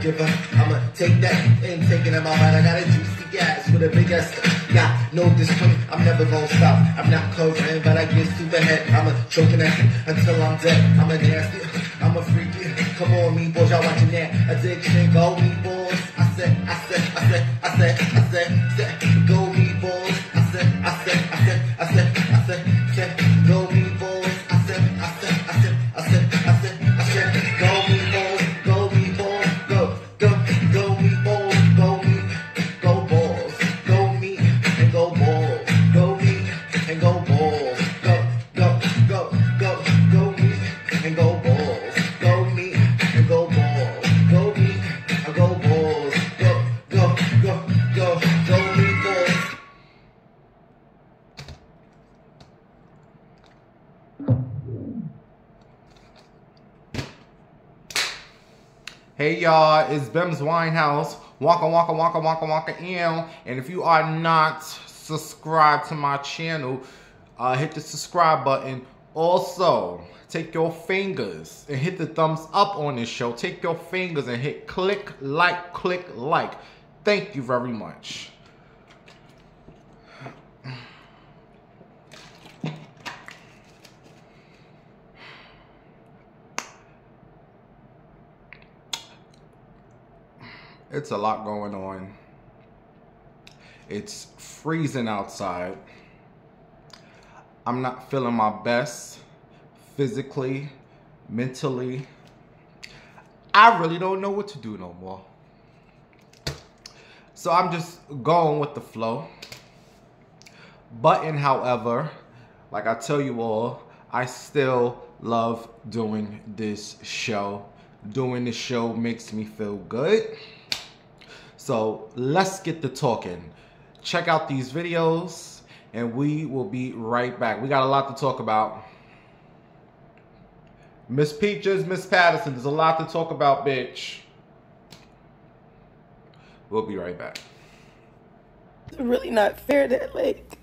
giver. I'ma take that and take it in my mind. I got a juicy ass with a big ass. Got no discipline, I'm never gonna stop. I'm not covering, but I get super head. I'm a choking at it until I'm dead. I'm a nasty, I'm a freaky. Come on, me boys, y'all watching that addiction. Go me boys. I said, go me boys. I said, go me boys. I said, go me boys, go me boys, go me boys, go balls, go me and go balls, go me and go balls, go me and go balls, go me and go balls, go me and go balls, go me balls. Hey y'all, it's Bim's Winehouse. Waka ew. And if you are not subscribed to my channel, hit the subscribe button. Also, take your fingers and hit the thumbs up on this show. Take your fingers and hit click like. Thank you very much. It's a lot going on. It's freezing outside. I'm not feeling my best physically, mentally. I really don't know what to do no more. So I'm just going with the flow. However, like I tell you all, I still love doing this show. Doing this show makes me feel good. So let's get to talking. Check out these videos and we will be right back. We got a lot to talk about. Miss Peaches, Miss Patterson, there's a lot to talk about, bitch. We'll be right back. It's really not fair that, like,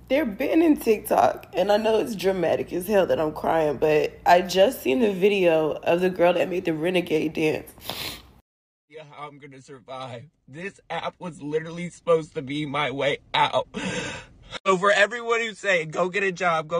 they're banning TikTok. And I know it's dramatic as hell that I'm crying, but I just seen the video of the girl that made the Renegade dance. How I'm gonna survive. This app was literally supposed to be my way out. So for everyone who's saying, go get a job,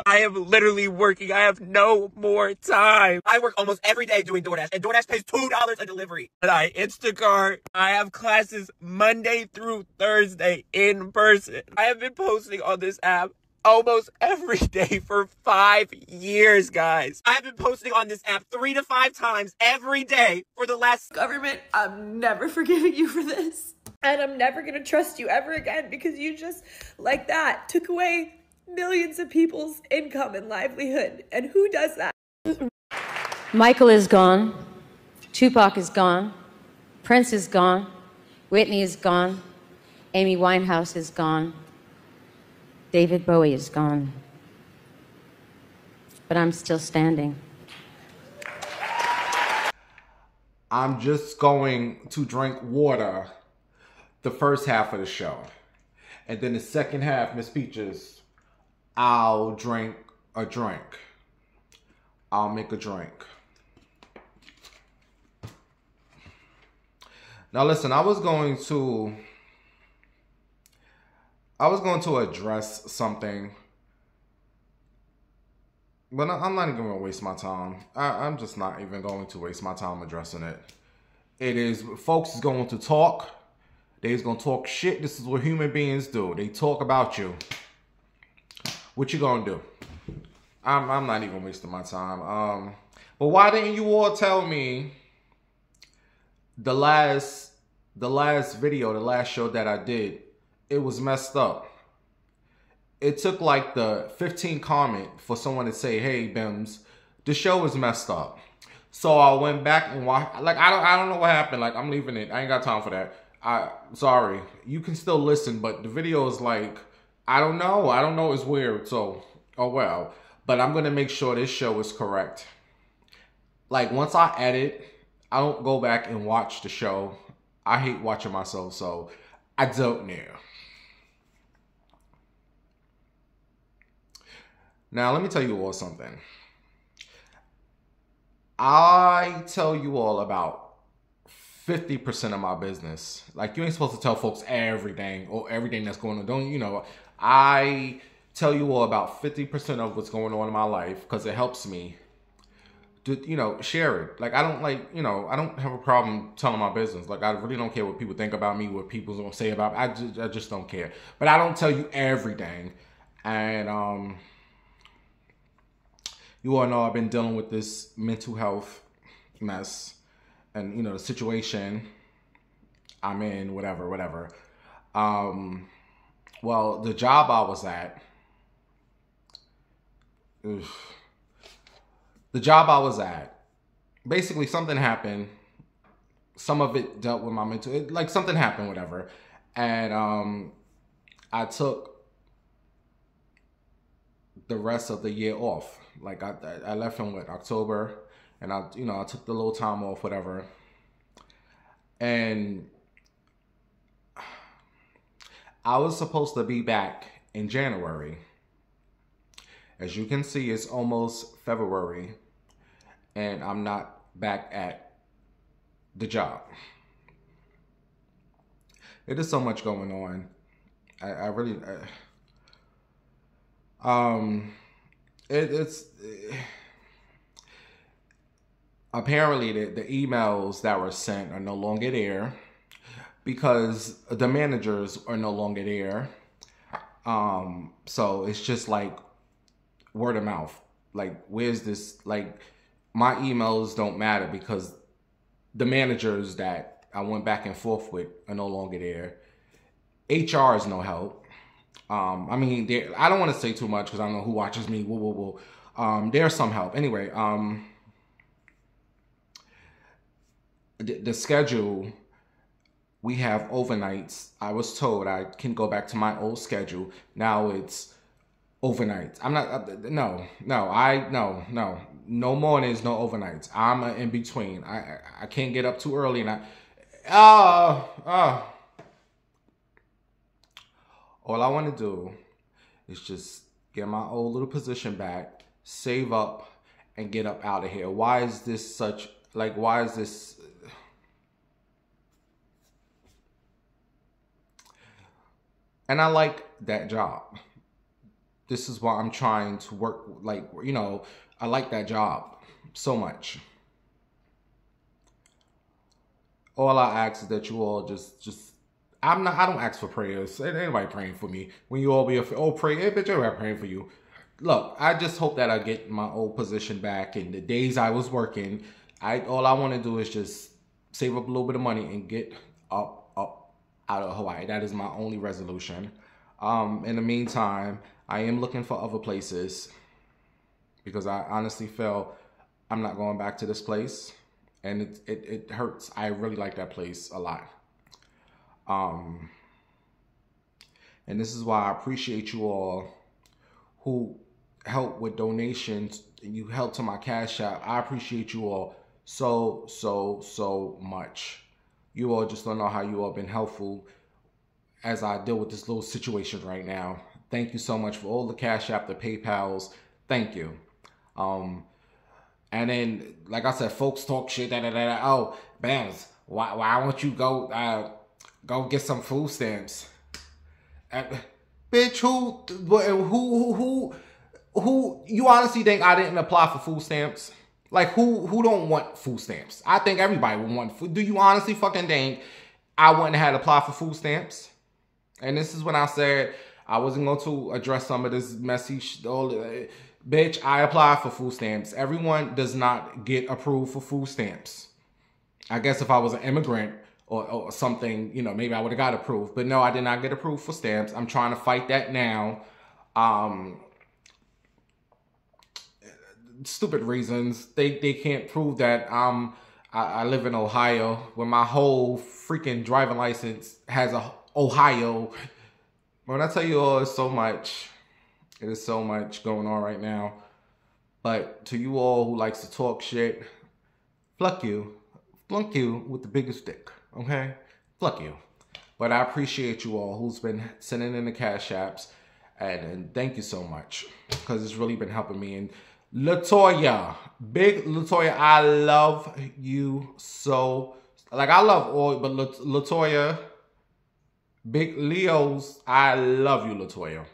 I am literally working. I have no more time. I work almost every day doing DoorDash, and DoorDash pays $2 a delivery. And I Instacart. I have classes Monday through Thursday in person. I have been posting on this app almost every day for 5 years, guys. I've been posting on this app 3 to 5 times every day for the last... Government, I'm never forgiving you for this. And I'm never gonna trust you ever again because you just, like that, took away millions of people's income and livelihood. And who does that? Michael is gone. Tupac is gone. Prince is gone. Whitney is gone. Amy Winehouse is gone. David Bowie is gone, but I'm still standing. I'm just going to drink water the first half of the show. And then the second half, Miss Peaches, I'll drink a drink. I'll make a drink. Now listen, I was going to address something, but I'm not even going to waste my time. I'm just not even going to waste my time addressing it. It is, folks is going to talk. They's going to talk shit. This is what human beings do. They talk about you. What you going to do? I'm not even wasting my time. But why didn't you all tell me the last video, the last show that I did, it was messed up. It took like the 15 comment for someone to say, hey, Bims, the show is messed up. So I went back and watched, like, I don't know what happened. Like, I'm leaving it. I ain't got time for that. Sorry. You can still listen, but the video is like, I don't know. It's weird. So, oh well. But I'm going to make sure this show is correct. Like, once I edit, I don't go back and watch the show. I hate watching myself, so I don't know. Now, let me tell you all something. I tell you all about 50% of my business. Like, you ain't supposed to tell folks everything or everything that's going on. Don't, you know, I tell you all about 50% of what's going on in my life because it helps me to, you know, share it. Like, I don't like, you know, I don't have a problem telling my business. Like, I really don't care what people think about me, what people gonna say about me. I just don't care. But I don't tell you everything. And you all know I've been dealing with this mental health mess and, you know, the situation I'm in, whatever. Well, the job I was at, basically something happened. Some of it dealt with my mental, like something happened, whatever. And I took the rest of the year off. Like I left in October, and I took the little time off, whatever. And I was supposed to be back in January. As you can see, it's almost February, and I'm not back at the job. It is so much going on. I really, it's apparently the emails that were sent are no longer there because the managers are no longer there. So it's just like word of mouth. Like, where's this? Like, my emails don't matter because the managers that I went back and forth with are no longer there. HR is no help. I mean, I don't want to say too much because I don't know who watches me. There's some help. Anyway, the schedule, we have overnights. I was told I can go back to my old schedule. Now it's overnights. I'm not, no mornings, no overnights. I'm in between. I can't get up too early, and all I want to do is just get my old little position back, save up, and get up out of here. Why is this such, like, why is this? And I like that job. This is why I'm trying to work, like, you know, I like that job so much. All I ask is that you all just I don't ask for prayers. Ain't anybody praying for me. When you all be pray, hey, bitch, everybody praying for you. Look, I just hope that I get my old position back. And the days I was working, all I want to do is just save up a little bit of money and get up out of Hawaii. That is my only resolution. In the meantime, I am looking for other places because I honestly feel I'm not going back to this place, and it hurts. I really like that place a lot. And this is why I appreciate you all who help with donations and you help to my Cash App. I appreciate you all so much. You all just don't know how you all been helpful as I deal with this little situation right now. Thank you so much for all the Cash App, the PayPals. Thank you. And then, like I said, folks talk shit. Oh, Bams, why won't you go get some food stamps? Bitch, who? You honestly think I didn't apply for food stamps? Like, who don't want food stamps? I think everybody would want food. Do you honestly fucking think I wouldn't have applied for food stamps? And this is when I said I wasn't going to address some of this messy bitch, I applied for food stamps. Everyone does not get approved for food stamps. I guess if I was an immigrant or something, you know, maybe I would have got approved. But no, I did not get approved for stamps. I'm trying to fight that now. Stupid reasons. They can't prove that I live in Ohio when my whole freaking driving license has a Ohio. When I tell you all, it's so much. It is so much going on right now. But to you all who likes to talk shit, fuck you. Flunk you with the biggest dick, okay? Fuck you. But I appreciate you all who's been sending in the Cash Apps. And thank you so much. Because it's really been helping me. And Latoya, big Latoya, I love you so. Like, I love all, but LaToya, Big Leo's, I love you, LaToya.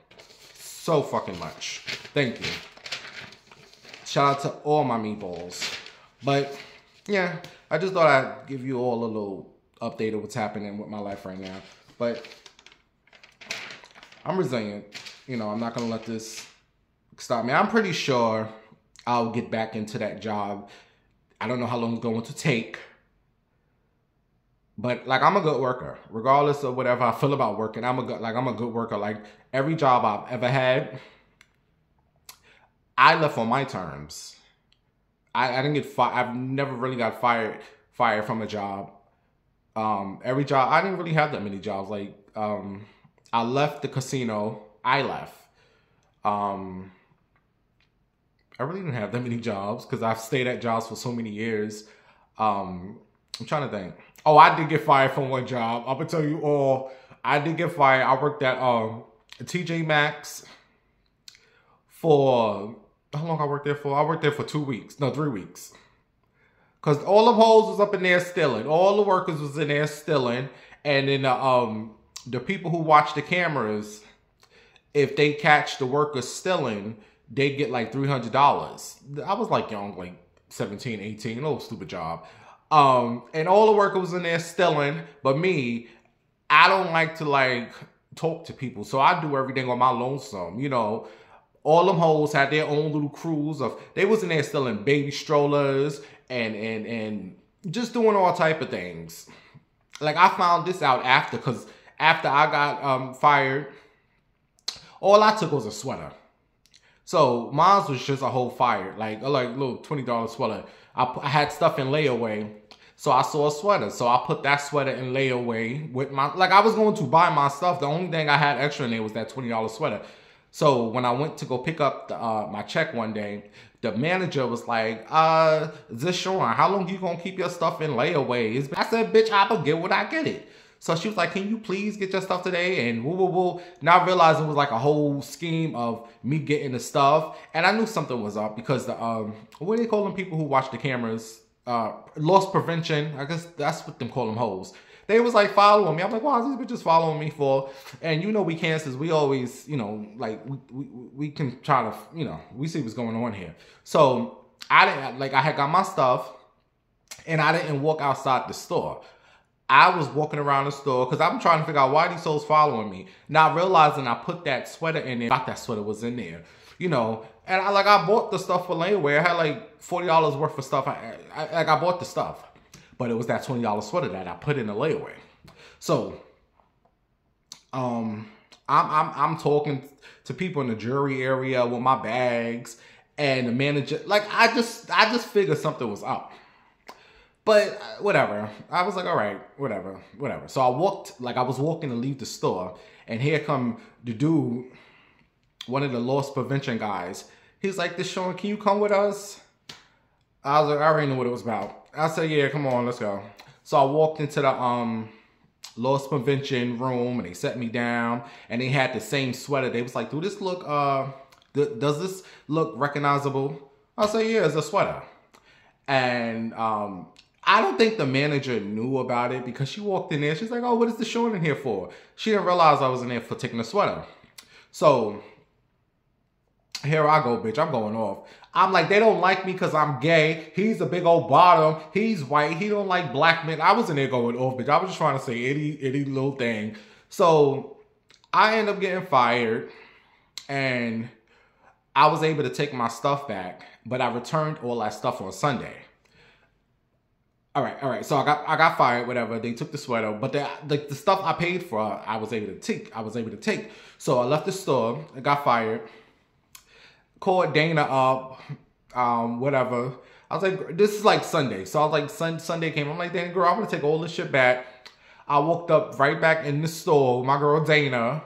So fucking much. Thank you. Shout out to all my meatballs. But, yeah, I just thought I'd give you all a little update of what's happening with my life right now. But I'm resilient. You know, I'm not going to let this stop me. I'm pretty sure I'll get back into that job. I don't know how long it's going to take. But, like, I'm a good worker. Regardless of whatever I feel about working, I'm a good worker. Like, every job I've ever had, I left on my terms. I didn't get fired. I've never really got fired from a job. Every job, I didn't really have that many jobs. Like, I left the casino. I left. I really didn't have that many jobs because I've stayed at jobs for so many years. I'm trying to think. Oh, I did get fired from one job. I'm gonna tell you all. I did get fired. I worked at TJ Maxx for, how long I worked there for? I worked there for 2 weeks. No, 3 weeks. Because all the hoes was up in there stealing. All the workers was in there stealing. And then the people who watch the cameras, if they catch the workers stealing, they get like $300. I was like young, like 17, 18, no stupid job. And all the workers was in there stealing, but me, I don't like to like talk to people. So I do everything on my lonesome, you know. All them hoes had their own little crews of, they was in there stealing baby strollers and just doing all type of things. Like, I found this out after, because after I got fired, all I took was a sweater. So mine was just a whole fire, like a little $20 sweater. I had stuff in layaway, so I saw a sweater. So I put that sweater in layaway with my, like, I was going to buy my stuff. The only thing I had extra in there was that $20 sweater. So when I went to go pick up my check one day, the manager was like, is this Sean? How long you gonna keep your stuff in layaway? I said, bitch, I'ma get what I get it. So she was like, can you please get your stuff today? And woo, woo, woo. Now I realized it was like a whole scheme of me getting the stuff. And I knew something was up because the, what do they call them people who watch the cameras? Loss prevention. I guess that's what them call them hoes. They was like following me. I'm like, why is these bitches following me for? And you know, we cancers, we always, you know, like we can try to, you know, we see what's going on here. So I didn't, like, I had got my stuff and I didn't walk outside the store. I was walking around the store because I'm trying to figure out why these souls following me. Now realizing I put that sweater in there, thought that sweater was in there, you know. And I bought the stuff for layaway. I had like $40 worth of stuff. I bought the stuff. But it was that $20 sweater that I put in the layaway. So, I'm talking to people in the jewelry area with my bags, and the manager, like, I just figured something was up. But whatever. I was like, all right, whatever. So I was walking to leave the store, and here come the dude, one of the loss prevention guys. He's like, Deshaun, can you come with us? I was like, I already knew what it was about. I said, yeah, come on, let's go. So I walked into the loss prevention room, and they set me down, and they had the same sweater. They was like, does this look recognizable? I said, yeah, it's a sweater. And I don't think the manager knew about it because she walked in there. She's like, oh, what is Deshaun in here for? She didn't realize I was in there for taking a sweater. So here I go, bitch. I'm going off. I'm like, they don't like me because I'm gay. He's a big old bottom. He's white. He don't like black men. I was in there going off, bitch. I was just trying to say any little thing. So I end up getting fired, and I was able to take my stuff back, but I returned all that stuff on Sunday. All right. So I got fired, whatever. They took the sweater, but the stuff I paid for, I was able to take. So I left the store. I got fired. Called Dana up, whatever. I was like, this is like Sunday. So I was like, Sunday came. I'm like, Dana, girl, I'm going to take all this shit back. I walked up right back in the store with my girl Dana.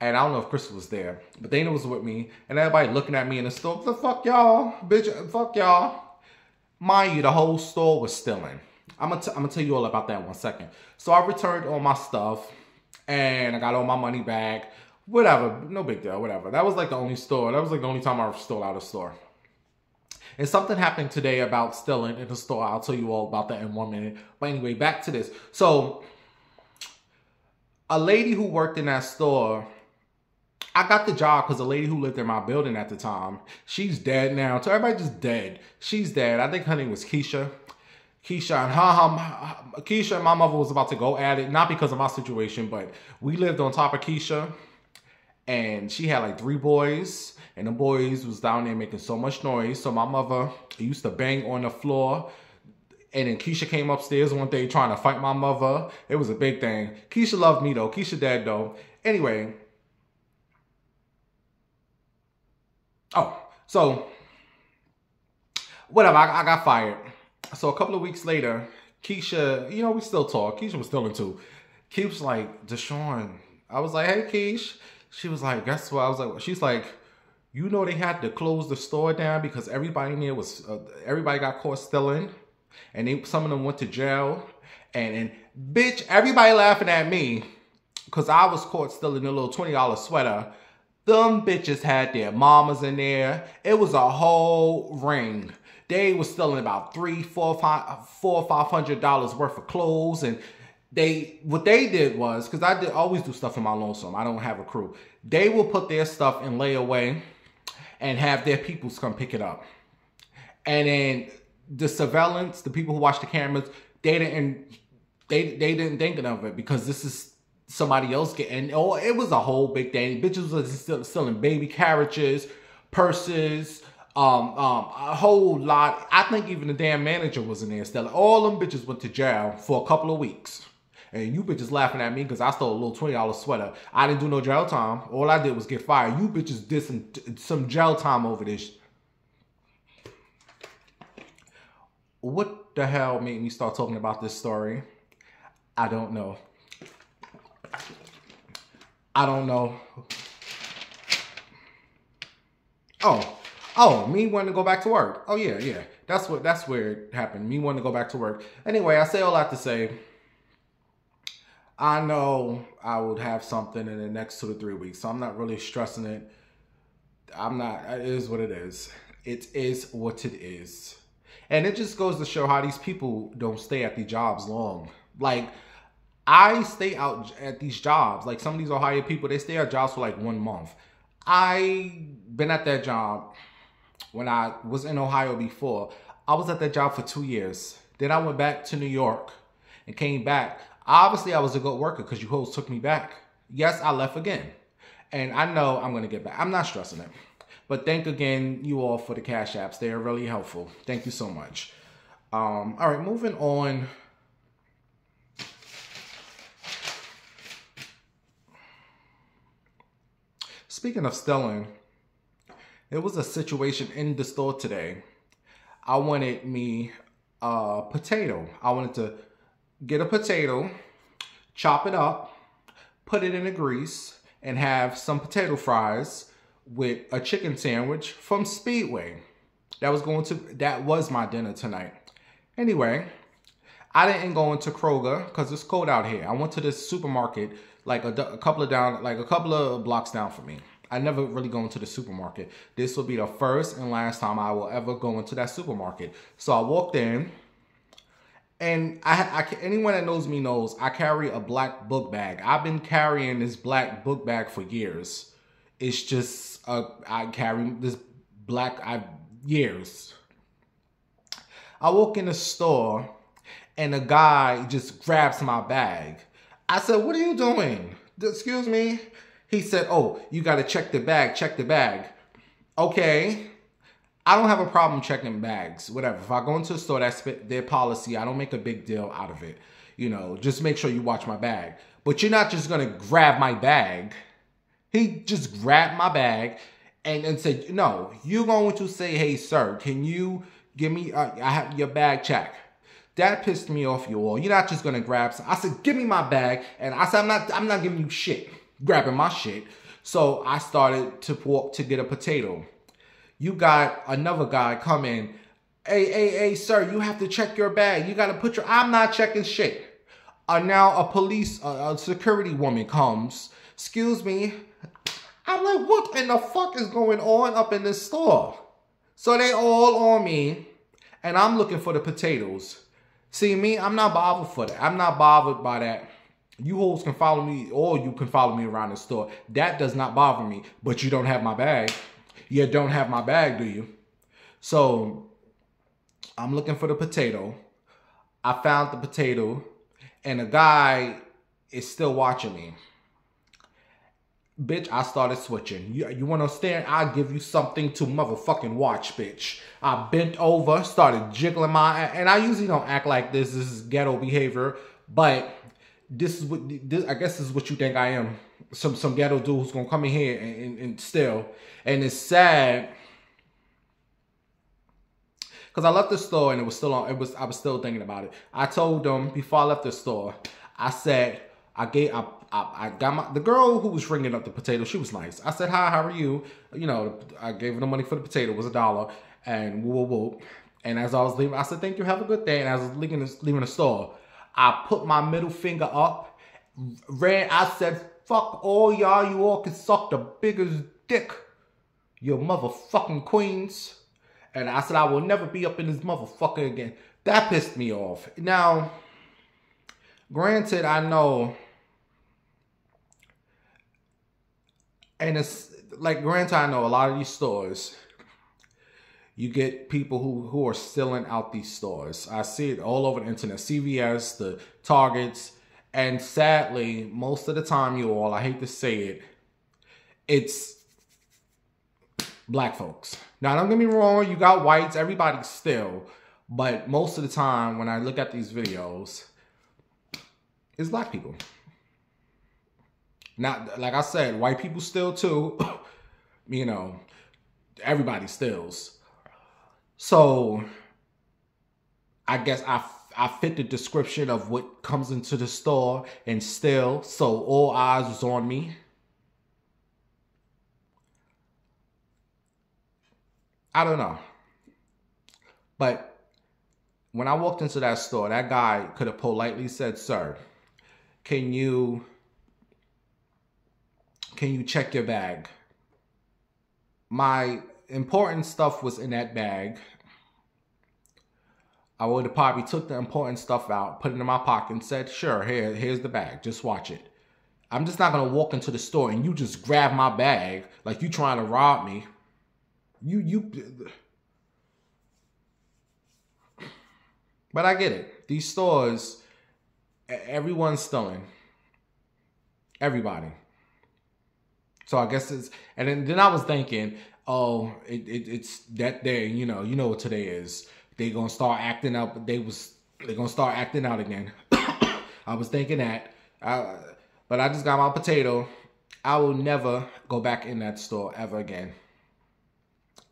And I don't know if Chris was there, but Dana was with me. And everybody looking at me in the store. The fuck y'all, bitch, fuck y'all. Mind you, the whole store was stealing. I'm gonna tell you all about that in 1 second. So I returned all my stuff, and I got all my money back. Whatever, no big deal, whatever. That was like the only store. That was like the only time I stole out of a store. And something happened today about stealing in the store. I'll tell you all about that in 1 minute. But anyway, back to this. So, a lady who worked in that store, I got the job because the lady who lived in my building at the time, she's dead now. So everybody just dead. She's dead. I think her name was Keisha. Keisha and my mother was about to go at it. Not because of my situation, but we lived on top of Keisha. And she had like 3 boys. And the boys was down there making so much noise. So my mother used to bang on the floor. And then Keisha came upstairs one day trying to fight my mother. It was a big thing. Keisha loved me though. Keisha dead though. Anyway. Oh, so whatever, I got fired. So a couple of weeks later, Keisha, you know, we still talk. Keisha was still into. Keisha was like, Deshaun. I was like, hey, Keish. She was like, guess what? I was like, she's like, you know, they had to close the store down because everybody in there was, everybody got caught stealing. And some of them went to jail. And bitch, everybody laughing at me because I was caught stealing a little $20 sweater. Them bitches had their mamas in there. It was a whole ring. They was stealing about $400 or $500 worth of clothes. And what they did was, because I always do stuff in my lonesome. I don't have a crew. They will put their stuff in layaway and have their peoples come pick it up. And then the surveillance, the people who watch the cameras, they didn't think of it because this is somebody else getting, oh, it was a whole big thing. Bitches was selling baby carriages, purses, a whole lot. I think even the damn manager was in there selling. All them bitches went to jail for a couple of weeks. And you bitches laughing at me because I stole a little $20 sweater. I didn't do no jail time. All I did was get fired. You bitches did some jail time over this. What the hell made me start talking about this story? I don't know. I don't know. Oh, me wanting to go back to work. Oh yeah. That's where it happened. Me wanting to go back to work. Anyway, I say all that to say, I know I would have something in the next 2 to 3 weeks, so I'm not really stressing it. It is what it is. It is what it is. And it just goes to show how these people don't stay at the jobs long. Like, I stay out at these jobs. Like, some of these Ohio people, they stay at jobs for like 1 month. I been at that job when I was in Ohio before. I was at that job for 2 years. Then I went back to New York and came back. Obviously, I was a good worker because you hoes took me back. Yes, I left again. And I know I'm going to get back. I'm not stressing it. But thank again you all for the Cash Apps. They are really helpful. Thank you so much. All right, moving on. Speaking of stealing, there was a situation in the store today. I wanted me a potato. I wanted to get a potato, chop it up, put it in the grease, and have some potato fries with a chicken sandwich from Speedway. That was my dinner tonight. Anyway, I didn't go into Kroger because it's cold out here. I went to this supermarket like a couple of blocks down from me. I never really go into the supermarket. This will be the first and last time I will ever go into that supermarket. So I walked in, and anyone that knows me knows I carry a black book bag. I've been carrying this black book bag for years. It's just I carry this years. I walk in the store, and a guy just grabs my bag. I said, "What are you doing?" "Excuse me." He said, "Oh, you got to check the bag, check the bag." Okay. I don't have a problem checking bags, whatever. If I go into a store, that's their policy. I don't make a big deal out of it. You know, just make sure you watch my bag. But you're not just going to grab my bag. He just grabbed my bag and said, "No, you're going to say, 'Hey, sir, can you give me, I have your bag check.'" That pissed me off, you all. You're not just going to grab some. I said, "Give me my bag." And I said, I'm not giving you shit, grabbing my shit. So I started to walk to get a potato. You got another guy come in. Hey, sir, you have to check your bag. You got to put I'm not checking shit. Now a security woman comes. "Excuse me." I'm like, what in the fuck is going on up in this store? So they all on me, and I'm looking for the potatoes. See me, I'm not bothered for that. I'm not bothered by that. You hoes can follow me, or you can follow me around the store. That does not bother me. But you don't have my bag. You don't have my bag, do you? So I'm looking for the potato. I found the potato, and the guy is still watching me. Bitch, I started switching. You want to stand? I'll give you something to motherfucking watch, bitch. I bent over, started jiggling my... And I usually don't act like this. This is ghetto behavior. But this is what... I guess this is what you think I am. Some ghetto dude who's going to come in here and steal. And it's sad... Because I left the store and it was still on. I was still thinking about it. I told them before I left the store, I said, I got the girl who was ringing up the potato, she was nice. I said, hi, how are you? You know, I gave her the money for the potato, it was $1. And whoop, whoop, whoop. And as I was leaving, I said, thank you, have a good day. And as I was leaving the store, I put my middle finger up, I said, fuck all y'all, you all can suck the biggest dick, you motherfucking queens. And I said, I will never be up in this motherfucker again. That pissed me off. Now, granted, I know, and it's like, granted, I know a lot of these stores, you get people who are stealing out these stores. I see it all over the internet, CVS, the Targets, and sadly, most of the time, you all, I hate to say it, it's black folks. Now, don't get me wrong, you got whites, everybody still, but most of the time, when I look at these videos, it's black people. Now, like I said, white people steal too. You know, everybody steals. So, I guess I fit the description of what comes into the store and steal, so all eyes was on me. I don't know. But when I walked into that store, that guy could have politely said, sir, can you check your bag? My important stuff was in that bag. I would have probably took the important stuff out, put it in my pocket and said, sure, here's the bag. Just watch it. I'm just not going to walk into the store and you just grab my bag like you trying to rob me. But I get it. These stores, everyone's stealing. Everybody. So I guess it's, and then I was thinking, oh, it's that day, you know what today is. They gonna start acting up. They gonna start acting out again. I was thinking that, but I just got my potato. I will never go back in that store ever again.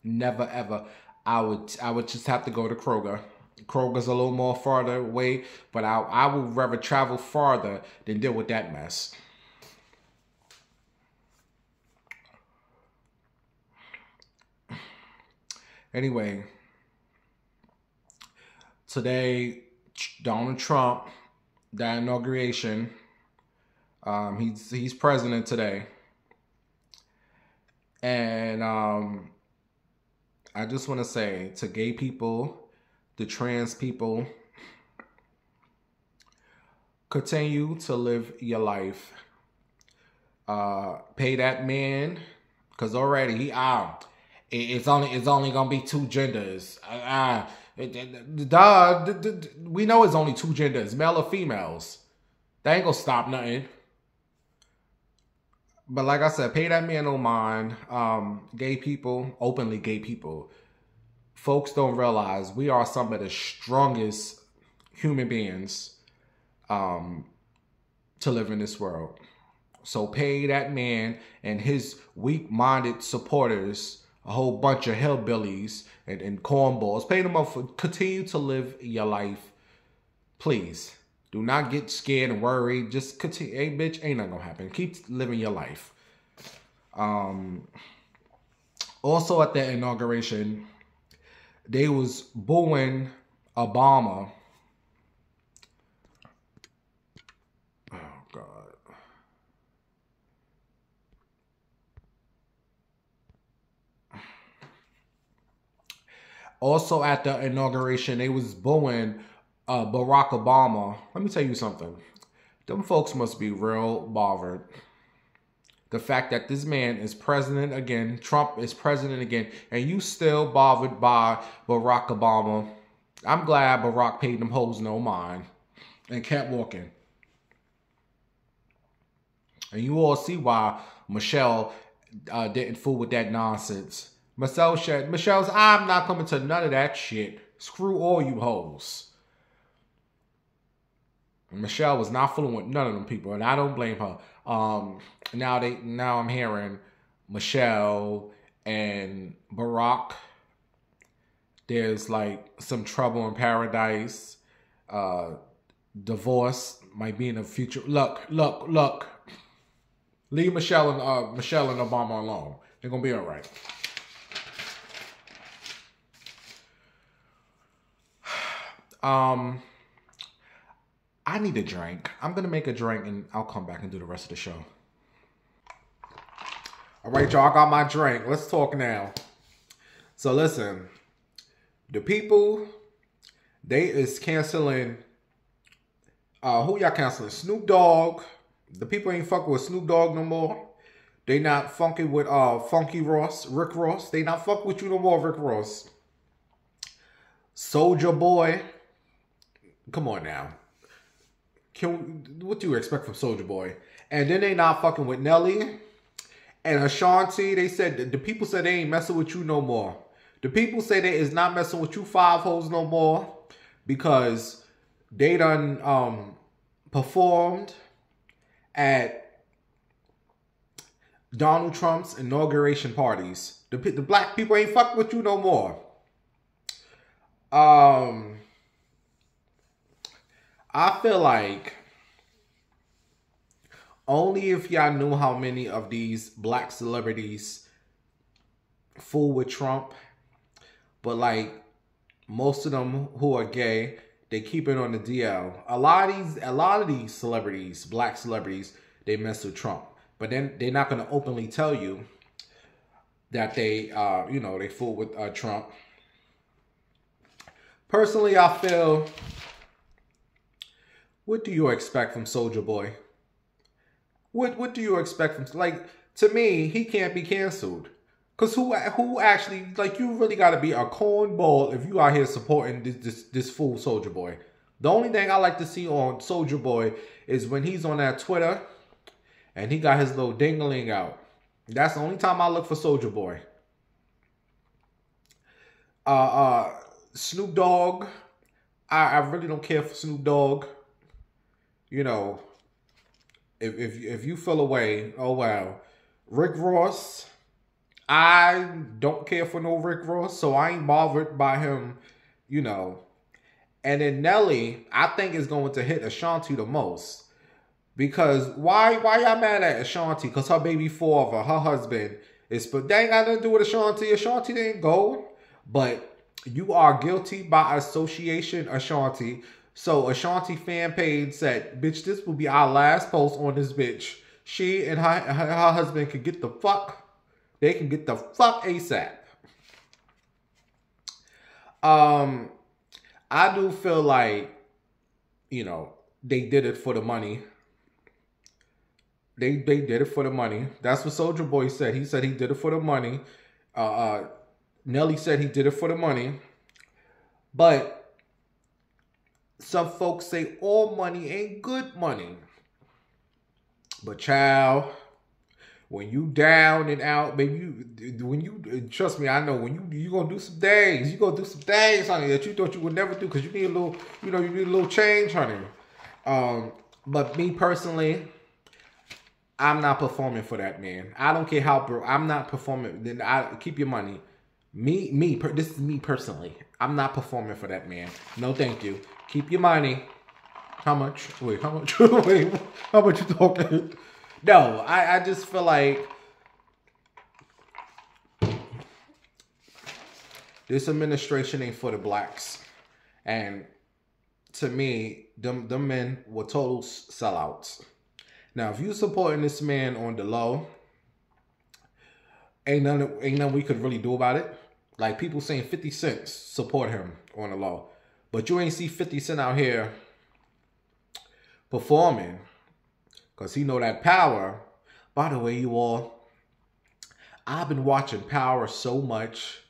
Never ever. I would just have to go to Kroger. Kroger's a little more farther away, but I would rather travel farther than deal with that mess. Anyway, today, Donald Trump, that inauguration, he's president today. And I just want to say to gay people, to trans people, continue to live your life. Pay that man, because already he out. It's only gonna be two genders. We know it's only two genders, male or females. That ain't gonna stop nothing. But like I said, pay that man no mind. Gay people, openly gay people. Folks don't realize we are some of the strongest human beings to live in this world. So pay that man and his weak-minded supporters a whole bunch of hillbillies and cornballs. Pay them up for continue to live your life. Please. Do not get scared and worried. Just continue. Hey, bitch, ain't nothing gonna happen. Keep living your life. Also at the inauguration, they was booing Obama. Oh, God. Also at the inauguration, they was booing Barack Obama. Let me tell you something. Them folks must be real bothered. The fact that this man is president again, Trump is president again, and you still bothered by Barack Obama. I'm glad Barack paid them hoes no mind and kept walking. And you all see why Michelle didn't fool with that nonsense. Michelle's, I'm not coming to none of that shit. Screw all you hoes. Michelle was not fooling with none of them people, and I don't blame her. Now I'm hearing Michelle and Barack. There's like some trouble in paradise. Divorce might be in the future. Look. Leave Michelle and Obama alone. They're gonna be all right. I need a drink. I'm gonna make a drink and I'll come back and do the rest of the show. All right, y'all, I got my drink. Let's talk now. So listen, the people, they is canceling, who y'all canceling? Snoop Dogg. The people ain't fucking with Snoop Dogg no more. They not funking with Funky Ross, Rick Ross. They not fucking with you no more, Rick Ross. Soulja Boy. Come on now. What do you expect from Soulja Boy? And then they not fucking with Nelly and Ashanti. They said, the people said they ain't messing with you no more. The people say they is not messing with you five hoes no more because they done performed at Donald Trump's inauguration parties. The black people ain't fucking with you no more. I feel like only if y'all knew how many of these black celebrities fool with Trump, but like most of them who are gay, they keep it on the DL. A lot of these celebrities, black celebrities, they mess with Trump, but then they're not going to openly tell you that they, they fool with Trump. Personally, I feel, what do you expect from Soulja Boy? What do you expect from, like, to me, he can't be canceled. Because who actually, like, you really got to be a cornball if you out here supporting this fool Soulja Boy. The only thing I like to see on Soulja Boy is when he's on that Twitter and he got his little dingling out. That's the only time I look for Soulja Boy. Snoop Dogg, I really don't care for Snoop Dogg. You know, if you feel away, oh wow. Rick Ross, I don't care for no Rick Ross, so I ain't bothered by him, you know. And then Nelly, I think is going to hit Ashanti the most. Because why y'all mad at Ashanti? Because her baby father, her husband, but they ain't got nothing to do with Ashanti. Ashanti didn't go. But you are guilty by association, Ashanti. So Ashanti fan page said, bitch, this will be our last post on this bitch. She and her husband can get the fuck. They can get the fuck ASAP. I do feel like, you know, they did it for the money. They did it for the money. That's what Soulja Boy said. He said he did it for the money. Nelly said he did it for the money. But some folks say all money ain't good money. But child, when you down and out, baby, trust me, I know when you gonna do some things. You gonna do some things, honey, that you thought you would never do because you need a little, you need a little change, honey. But me personally, I'm not performing for that man. I don't care how broke. I'm not performing. Then I keep your money. This is me personally. I'm not performing for that man. No, thank you. Keep your money. How much? Wait, how much? Wait, how much you talking? No, I just feel like this administration ain't for the blacks. And to me, them men were total sellouts. Now, if you supporting this man on the low, ain't nothing we could really do about it. Like people saying 50 Cent support him on the low. But you ain't see 50 Cent out here performing. Because he know that Power. By the way, you all, I've been watching Power so much.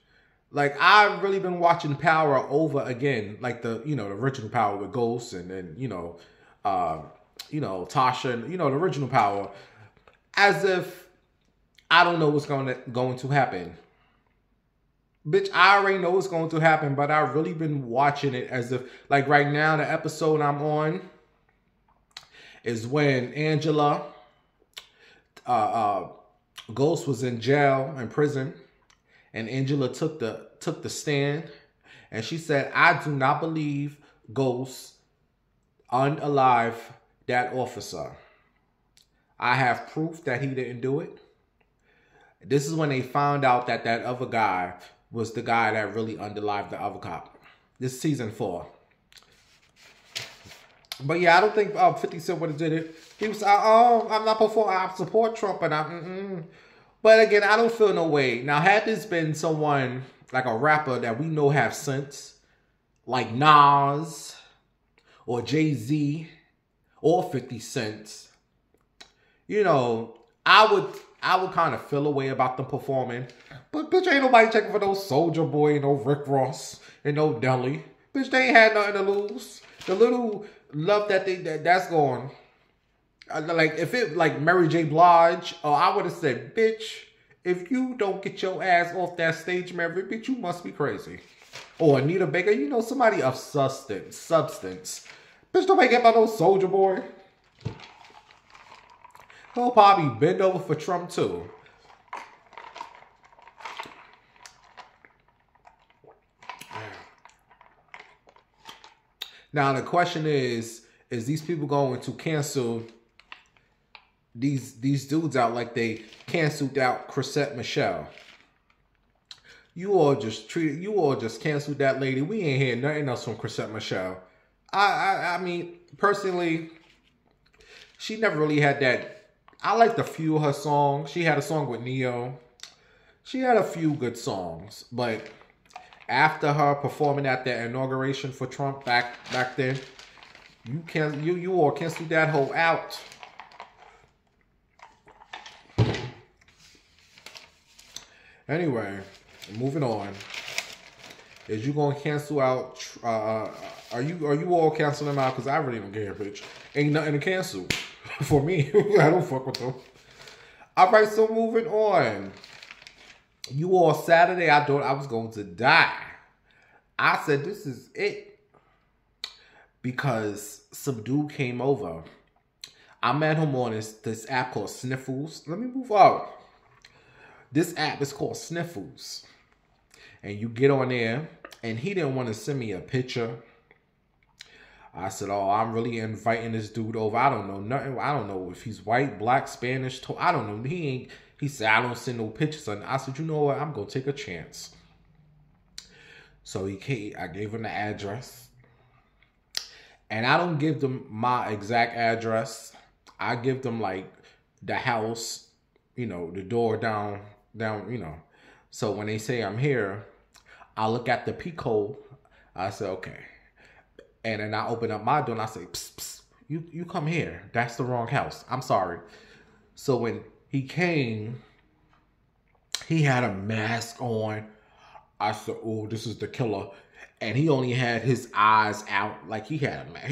Like, I've really been watching Power over again. Like the, the original Power with Ghost and then, Tasha and, the original Power. As if I don't know what's going to happen. Bitch, I already know what's going to happen, but I've really been watching it as if, like right now, the episode I'm on is when Angela, Ghost was in jail, in prison, and Angela took the stand, and she said, I do not believe Ghost unalive that officer. I have proof that he didn't do it. This is when they found out that that other guy was the guy that really unalived the other cop. This is season 4. But yeah, I don't think 50 Cent would have did it. He was, I'm not performing, I support Trump, and But again, I don't feel no way. Now, had this been someone, like a rapper that we know have sense, like Nas, or Jay-Z, or 50 Cent, I would kind of feel a way about them performing. But bitch, ain't nobody checking for no Soulja Boy, no Rick Ross, and no Deli. Bitch, they ain't had nothing to lose. The little love that's gone. Like, if it, like Mary J. Blige, I would have said, bitch, if you don't get your ass off that stage, Mary, bitch, you must be crazy. Or Anita Baker, somebody of substance. Bitch, don't make it about no Soulja Boy. He'll probably bend over for Trump, too. Now, the question is these people going to cancel these dudes out like they canceled out Chrisette Michele? You all just canceled that lady. We ain't hear nothing else from Chrisette Michele. I mean, personally, she never really had that. I liked a few of her songs. She had a song with Neo. She had a few good songs, but after her performing at the inauguration for Trump back then, you all canceled that whole out. Anyway, moving on. Is you gonna cancel out? Are you all canceling them out? Because I really don't care, bitch. Ain't nothing to cancel for me. I don't fuck with them. All right, so moving on. You all, Saturday, I thought I was going to die. I said, this is it. Because some dude came over. I met him on this app called Sniffles. Let me move on. This app is called Sniffles. And you get on there. And he didn't want to send me a picture. I said, oh, I'm really inviting this dude over. I don't know nothing. I don't know if he's white, black, Spanish. I don't know. He said, I don't send no pictures. And I said, you know what? I'm going to take a chance. So I gave him the address. And I don't give them my exact address. I give them like the house, the door down, So when they say I'm here, I look at the peephole. I say, okay. And then I open up my door and I say, psst, psst, you come here. That's the wrong house. I'm sorry. So when he came, he had a mask on. I said, oh, this is the killer. And he only had his eyes out. Like he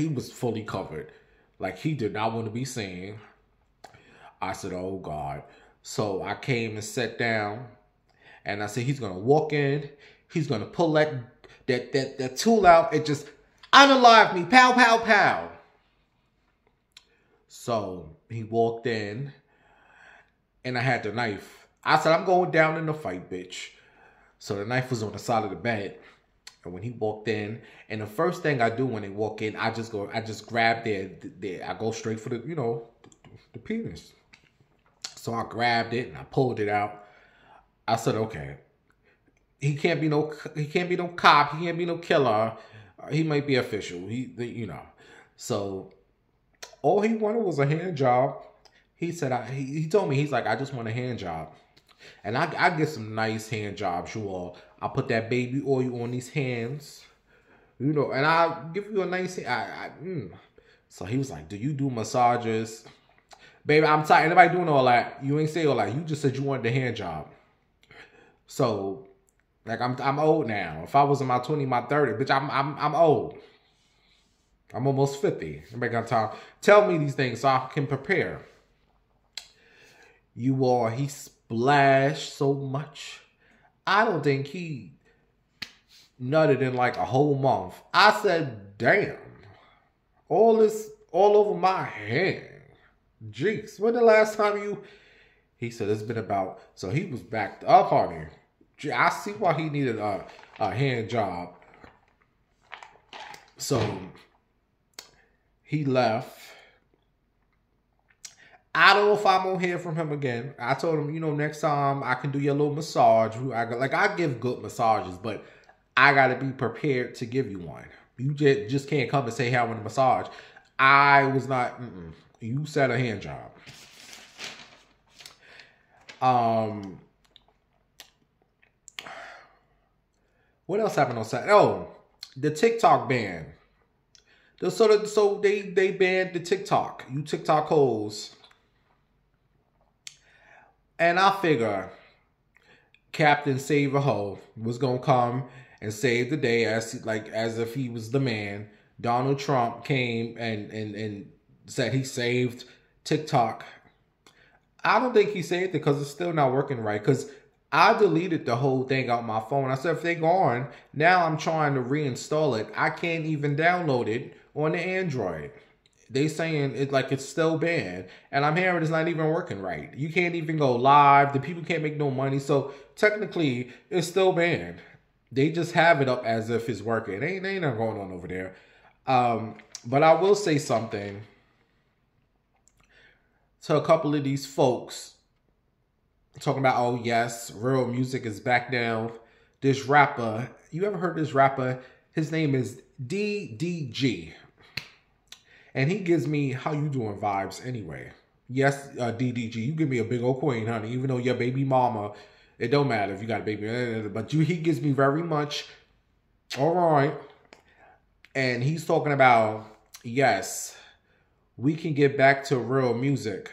was fully covered. Like he did not want to be seen. I said, oh God. So I came and sat down. And I said, he's going to walk in. He's going to pull that tool out and just unalive me. Pow, pow, pow. So he walked in. And I had the knife. I said, I'm going down in the fight, bitch. So the knife was on the side of the bed. And when he walked in, and the first thing I do when they walk in, I just grab I go straight for the penis. So I grabbed it and I pulled it out. I said, okay, he can't be no cop. He can't be no killer. He might be official. So all he wanted was a hand job. He said, he told me, he's like, I just want a hand job. And I get some nice hand jobs, you all. I put that baby oil on these hands, you know, and I'll give you a nice. So he was like, "Do you do massages, baby?" I'm tired. Anybody doing all that? You ain't say all that. You just said you wanted the hand job. So, like, I'm old now. If I was in my 20s, my 30s, bitch, I'm old. I'm almost 50. Everybody got time. Tell me these things so I can prepare. You all, he splashed so much. I don't think he nutted in like a whole month. I said, damn. All this all over my hand. Jeez. When the last time you... He said it's been about... So he was backed up on him. I see why he needed a hand job. So he left. I don't know if I'm gonna hear from him again. I told him, you know, next time I can do your little massage. I give good massages, but I gotta be prepared to give you one. You just can't come and say, hey, I want a massage. I was not. You said a hand job. What else happened on Saturday? Oh, the TikTok ban. So they banned the TikTok. You TikTok hoes. And I figure Captain Save a Hoe was gonna come and save the day as if he was the man. Donald Trump came and said he saved TikTok. I don't think he saved it because it's still not working right. Because I deleted the whole thing out my phone. I said, if they're gone, now I'm trying to reinstall it. I can't even download it on the Android. They saying it's still banned. And I'm hearing it's not even working right. You can't even go live. The people can't make no money. So technically, it's still banned. They just have it up as if it's working. Ain't nothing going on over there. But I will say something to a couple of these folks talking about, oh yes, real music is back now. This rapper, you ever heard this rapper? His name is DDG. And he gives me how you doing vibes anyway. Yes, DDG, you give me a big old queen, honey. Even though your baby mama, it don't matter if you got a baby. But he gives me very much, all right. And he's talking about, yes, we can get back to real music.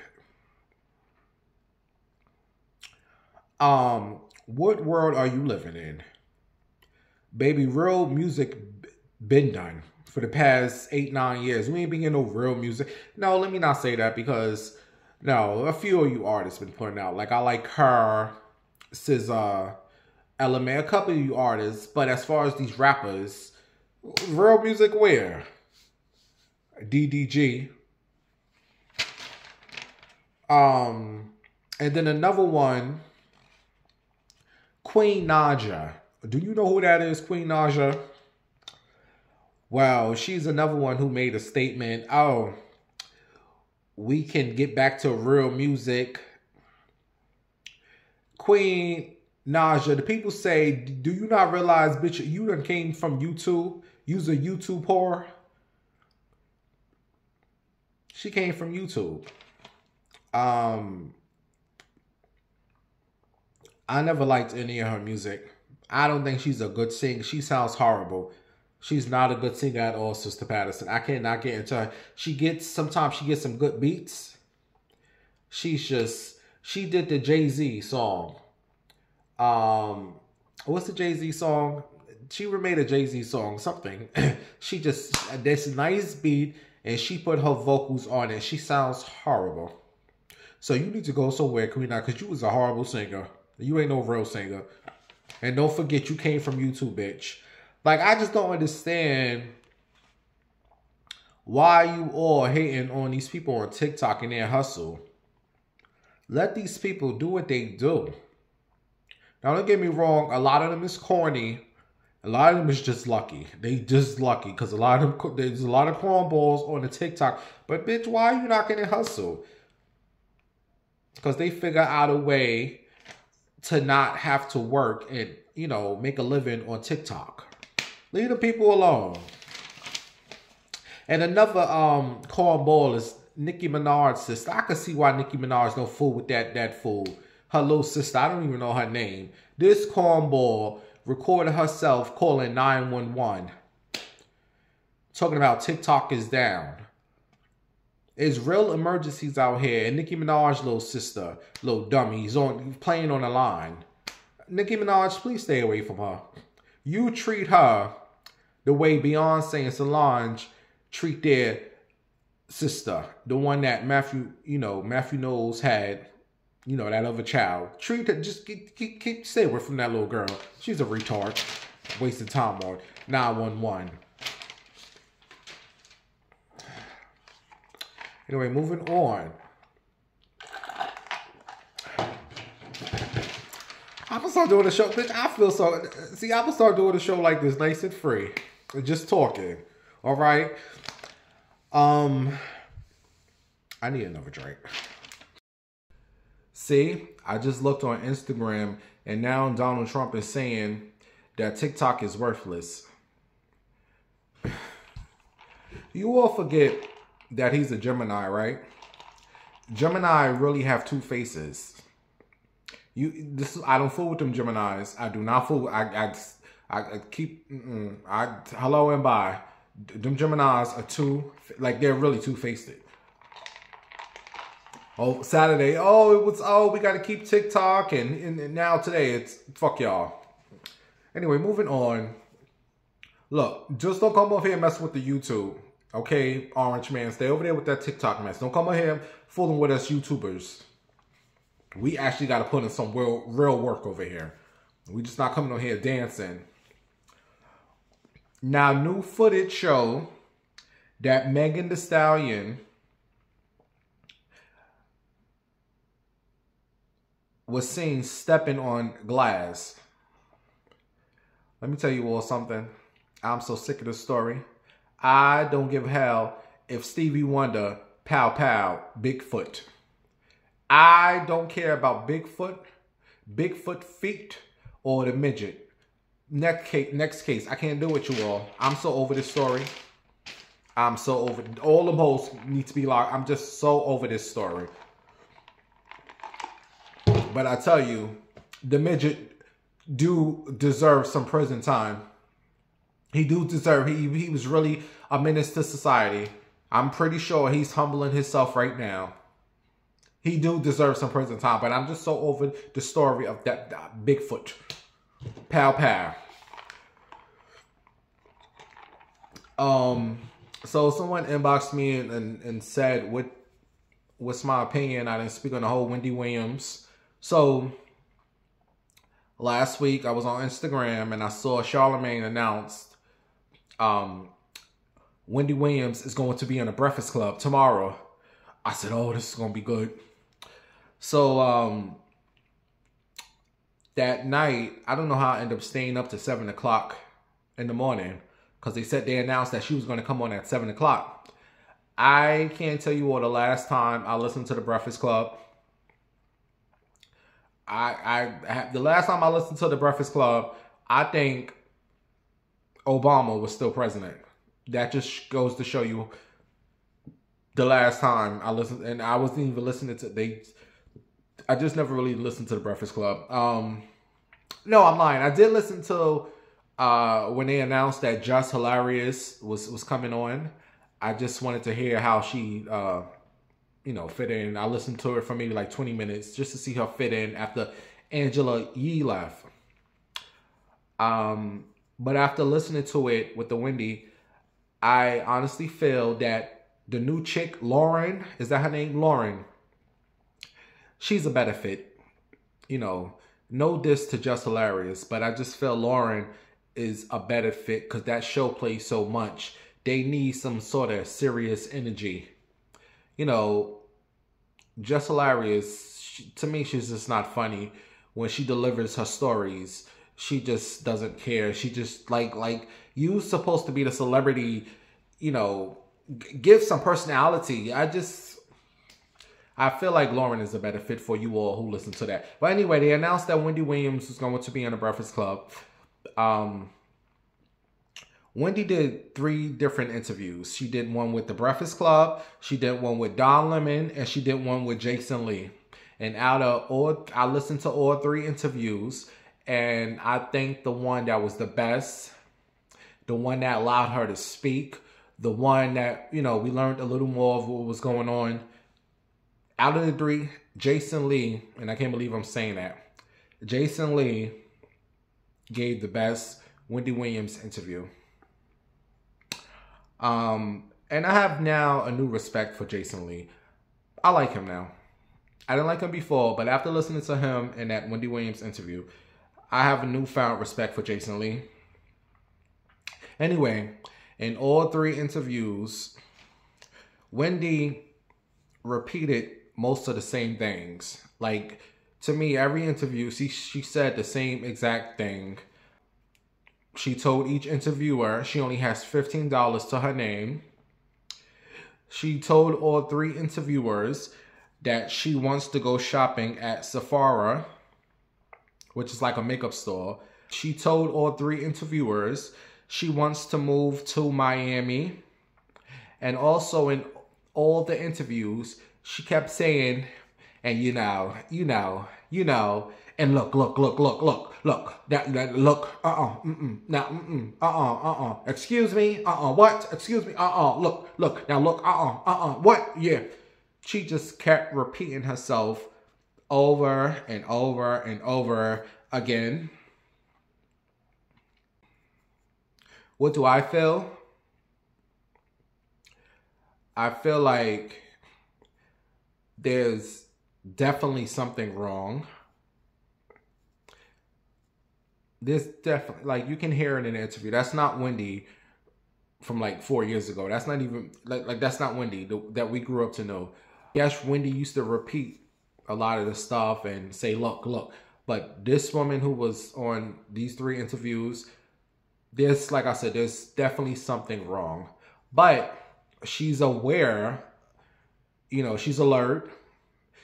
What world are you living in? Baby, real music been done for the past 8-9 years. We ain't been getting no real music. No, let me not say that because, no, a few of you artists been putting out. Like, I like her, SZA, Element, a couple of you artists. But as far as these rappers, real music where? DDG. And then another one, Queen Naija. Do you know who that is, Queen Naija? Well, she's another one who made a statement. Oh, we can get back to real music. Queen Naija, the people say, do you not realize, bitch, you done came from YouTube? You's a YouTube whore. She came from YouTube. I never liked any of her music. I don't think she's a good singer. She sounds horrible. She's not a good singer at all, Sister Patterson. I cannot get into her. Sometimes she gets some good beats. She did the Jay-Z song. What's the Jay-Z song? She remade a Jay-Z song, something. There's a nice beat, and she put her vocals on it. She sounds horrible. So you need to go somewhere, Queen, because you was a horrible singer. You ain't no real singer. And don't forget, you came from YouTube, bitch. Like, I just don't understand why you all hating on these people on TikTok and their hustle. Let these people do what they do. Now, don't get me wrong. A lot of them is corny. A lot of them is just lucky. They just lucky because there's a lot of cornballs on the TikTok. But, bitch, why are you not getting hustle? Because they figure out a way to not have to work and, you know, make a living on TikTok. Leave the people alone. And another cornball is Nicki Minaj's sister. I can see why Nicki Minaj no fool with that fool. her little sister, I don't even know her name. This cornball recorded herself calling 911. Talking about TikTok is down. There's real emergencies out here. And Nicki Minaj, little sister, little dummy, he's playing on the line. Nicki Minaj, please stay away from her. You treat her the way Beyonce and Solange treat their sister, the one that Matthew Knowles had, that other child. Treat her, just keep stay away from that little girl. She's a retard. Wasting time on 911. Anyway, moving on. I'm gonna start doing a show, bitch. I feel so. See, I'm gonna start doing a show like this, nice and free, just talking. All right. I need another drink. See, I just looked on Instagram, and now Donald Trump is saying that TikTok is worthless. You all forget that he's a Gemini, right? Gemini really have two faces. I don't fool with them Geminis. I do not fool. I keep. Hello and bye. Them Geminis are they're really two-faced. Oh, Saturday. We got to keep TikTok, and now today it's fuck y'all. Anyway, moving on. Look, just don't come over here and mess with the YouTube. Okay, Orange Man, stay over there with that TikTok mess. Don't come over here fooling with us YouTubers. We actually got to put in some real work over here. We just not coming on here dancing. Now, new footage show that Megan Thee Stallion was seen stepping on glass. Let me tell you all something. I'm so sick of this story. I don't give a hell if Stevie Wonder, pow pow, Bigfoot. I don't care about Bigfoot feet, or the midget. Next case. I can't do it, you all. I'm so over this story. I'm so over it. All the hosts need to be locked. I'm just so over this story. But I tell you, the midget do deserve some prison time. He do deserve. He was really a menace to society. I'm pretty sure he's humbling himself right now. He do deserve some prison time, but I'm just so over the story of that Bigfoot. Pow pow. So someone inboxed me and said, what's my opinion? I didn't speak on the whole Wendy Williams. So last week I was on Instagram and I saw Charlamagne announced Wendy Williams is going to be on the Breakfast Club tomorrow. I said, oh, this is going to be good. So that night, I don't know how I ended up staying up to 7 o'clock in the morning, because they announced that she was going to come on at 7 o'clock. I can't tell you all the last time I listened to the Breakfast Club. The last time I listened to the Breakfast Club, I think Obama was still president. That just goes to show you the last time I listened, and I wasn't even listening to I just never really listened to the Breakfast Club. No, I'm lying. I did listen to when they announced that Just Hilarious was coming on. I just wanted to hear how she fit in. I listened to it for maybe like 20 minutes just to see her fit in after Angela Yee left. But after listening to it with the Wendy, I honestly feel that the new chick, Lauren, is that her name? Lauren. She's a better fit. No diss to Just Hilarious, but I just feel Lauren is a better fit because that show plays so much. They need some sort of serious energy. Just Hilarious, to me, she's just not funny. When she delivers her stories, she just doesn't care. She just, like you supposed to be the celebrity, give some personality. I feel like Lauren is a better fit for you all who listen to that. But anyway, they announced that Wendy Williams was going to be on the Breakfast Club. Wendy did 3 different interviews. She did one with the Breakfast Club, she did one with Don Lemon, and she did one with Jason Lee. And out of all, I listened to all 3 interviews, and I think the one that was the best, the one that allowed her to speak, the one that, you know, we learned a little more of what was going on. Out of the 3, Jason Lee, and I can't believe I'm saying that, Jason Lee gave the best Wendy Williams interview. And I have now a new respect for Jason Lee. I like him now. I didn't like him before, but after listening to him in that Wendy Williams interview, I have a newfound respect for Jason Lee. Anyway, in all 3 interviews, Wendy repeated most of the same things. Like, to me, every interview, she said the same exact thing. She told each interviewer she only has $15 to her name. She told all 3 interviewers that she wants to go shopping at Sephora, which is like a makeup store. She told all 3 interviewers she wants to move to Miami. And also in all the interviews, she kept saying, and you know, and look, excuse me, what, excuse me, look, now look, what, yeah. She just kept repeating herself over and over and over again. What do I feel? I feel like there's definitely something wrong. There's definitely, like, you can hear it in an interview. That's not Wendy from like 4 years ago. That's not even, like that's not Wendy that we grew up to know. Yes, Wendy used to repeat a lot of the stuff and say, look. But this woman who was on these 3 interviews, there's, like I said, there's definitely something wrong. But she's aware, you know, she's alert.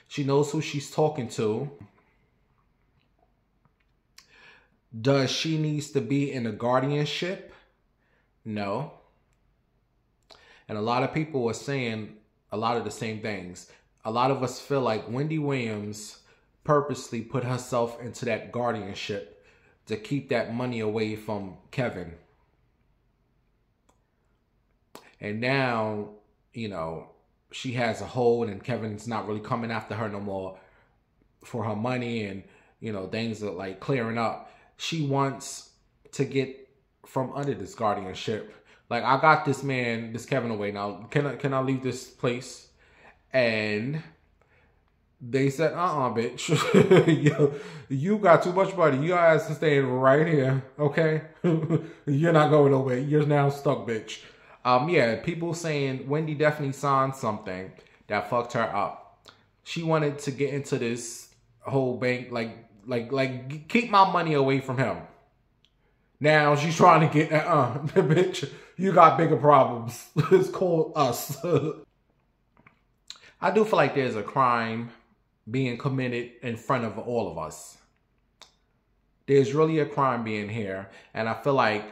She knows who she's talking to. Does she needs to be in a guardianship? No. And a lot of people are saying a lot of the same things. A lot of us feel like Wendy Williams purposely put herself into that guardianship to keep that money away from Kevin. And now, you know, she has a hold and Kevin's not really coming after her no more for her money, and, you know, things are like clearing up. She wants to get from under this guardianship. Like, I got this man, this Kevin, away now. Can I leave this place? And they said, bitch. you got too much money. You guys are staying right here, okay? You're not going nowhere. You're now stuck, bitch. Yeah, people saying Wendy definitely signed something that fucked her up. She wanted to get into this whole bank, like keep my money away from him. Now she's trying to get, bitch, you got bigger problems. It's called us. I do feel like there's a crime being committed in front of all of us. There's really a crime being here, and I feel like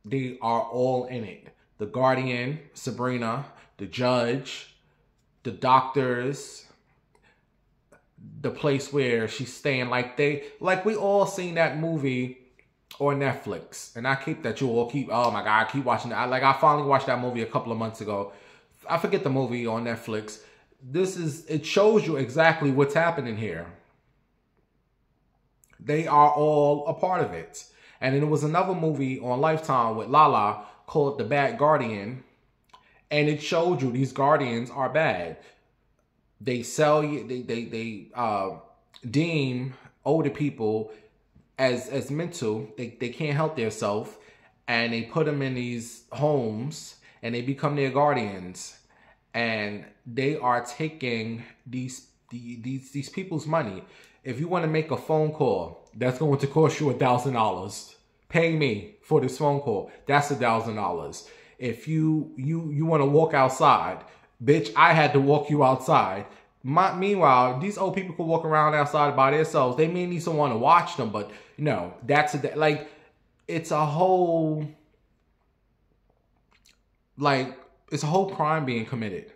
they are all in it. The guardian, Sabrina, the judge, the doctors, the place where she's staying. Like we all seen that movie on Netflix. And I keep that, you all keep, oh my God, I keep watching that. Like, I finally watched that movie a couple of months ago. I forget the movie on Netflix. It shows you exactly what's happening here. They are all a part of it. And then there was another movie on Lifetime with Lala called The Bad Guardian. And it showed you these guardians are bad. They sell you, they deem older people as mental. They can't help themselves. And they put them in these homes and they become their guardians. And they are taking these people's money. If you want to make a phone call, that's going to cost you $1,000. Pay me for this phone call. That's $1,000. If you want to walk outside, bitch, I had to walk you outside. Meanwhile, these old people could walk around outside by themselves. They may need someone to watch them, but no, it's a whole crime being committed.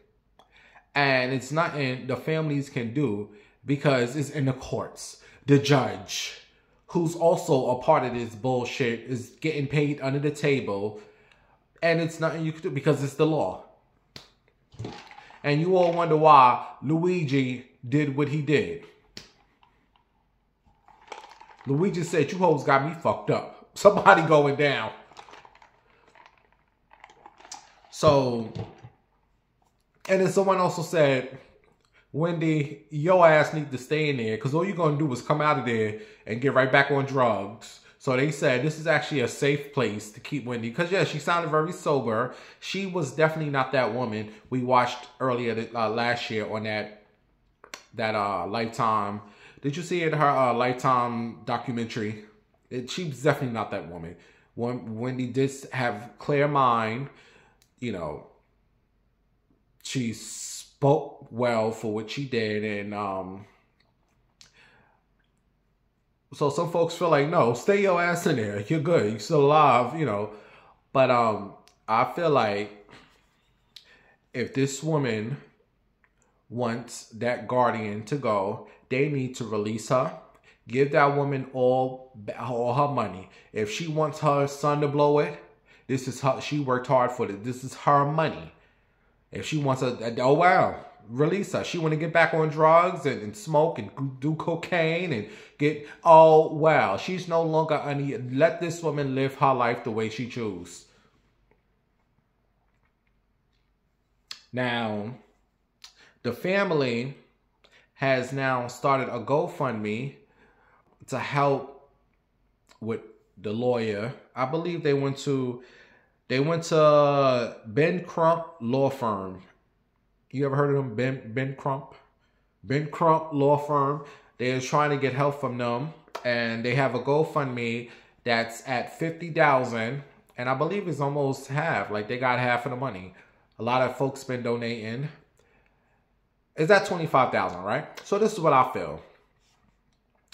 And it's nothing the families can do because it's in the courts. The judge, who's also a part of this bullshit, is getting paid under the table, and it's nothing you can do because it's the law. And you all wonder why Luigi did what he did. Luigi said, "You hoes got me fucked up. Somebody going down." So, and then someone also said, "Wendy, your ass need to stay in there because all you're going to do is come out of there and get right back on drugs." So they said this is actually a safe place to keep Wendy. Because, yeah, she sounded very sober. She was definitely not that woman we watched earlier last year on that Lifetime. Did you see it, her Lifetime documentary? She was definitely not that woman. Wendy did have clear mind. You know, she spoke well for what she did. And so some folks feel like, no, stay your ass in there. You're good. You're still alive, you know. But I feel like if this woman wants that guardian to go, they need to release her. Give that woman all her money. If she wants her son to blow it, this is her. She worked hard for it. This is her money. If she wants oh wow, release her. She want to get back on drugs and smoke and do cocaine and get, oh wow, she's no longer let this woman live her life the way she chooses. Now, the family has now started a GoFundMe to help with the lawyer. I believe they went to Ben Crump Law Firm. You ever heard of them? Ben Crump? Ben Crump Law Firm. They're trying to get help from them. And they have a GoFundMe that's at $50,000. And I believe it's almost half. Like they got half of the money. A lot of folks been donating. It's at $25,000, right? So this is what I feel.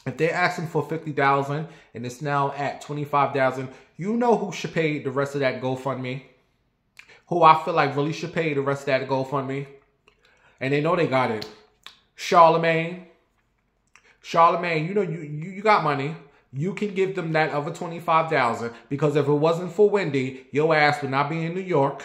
If they're asking for $50,000 and it's now at $25,000, you know who should pay the rest of that GoFundMe? Who I feel like really should pay the rest of that GoFundMe? And they know they got it. Charlemagne. Charlemagne, you know you got money. You can give them that other $25,000 because if it wasn't for Wendy, your ass would not be in New York.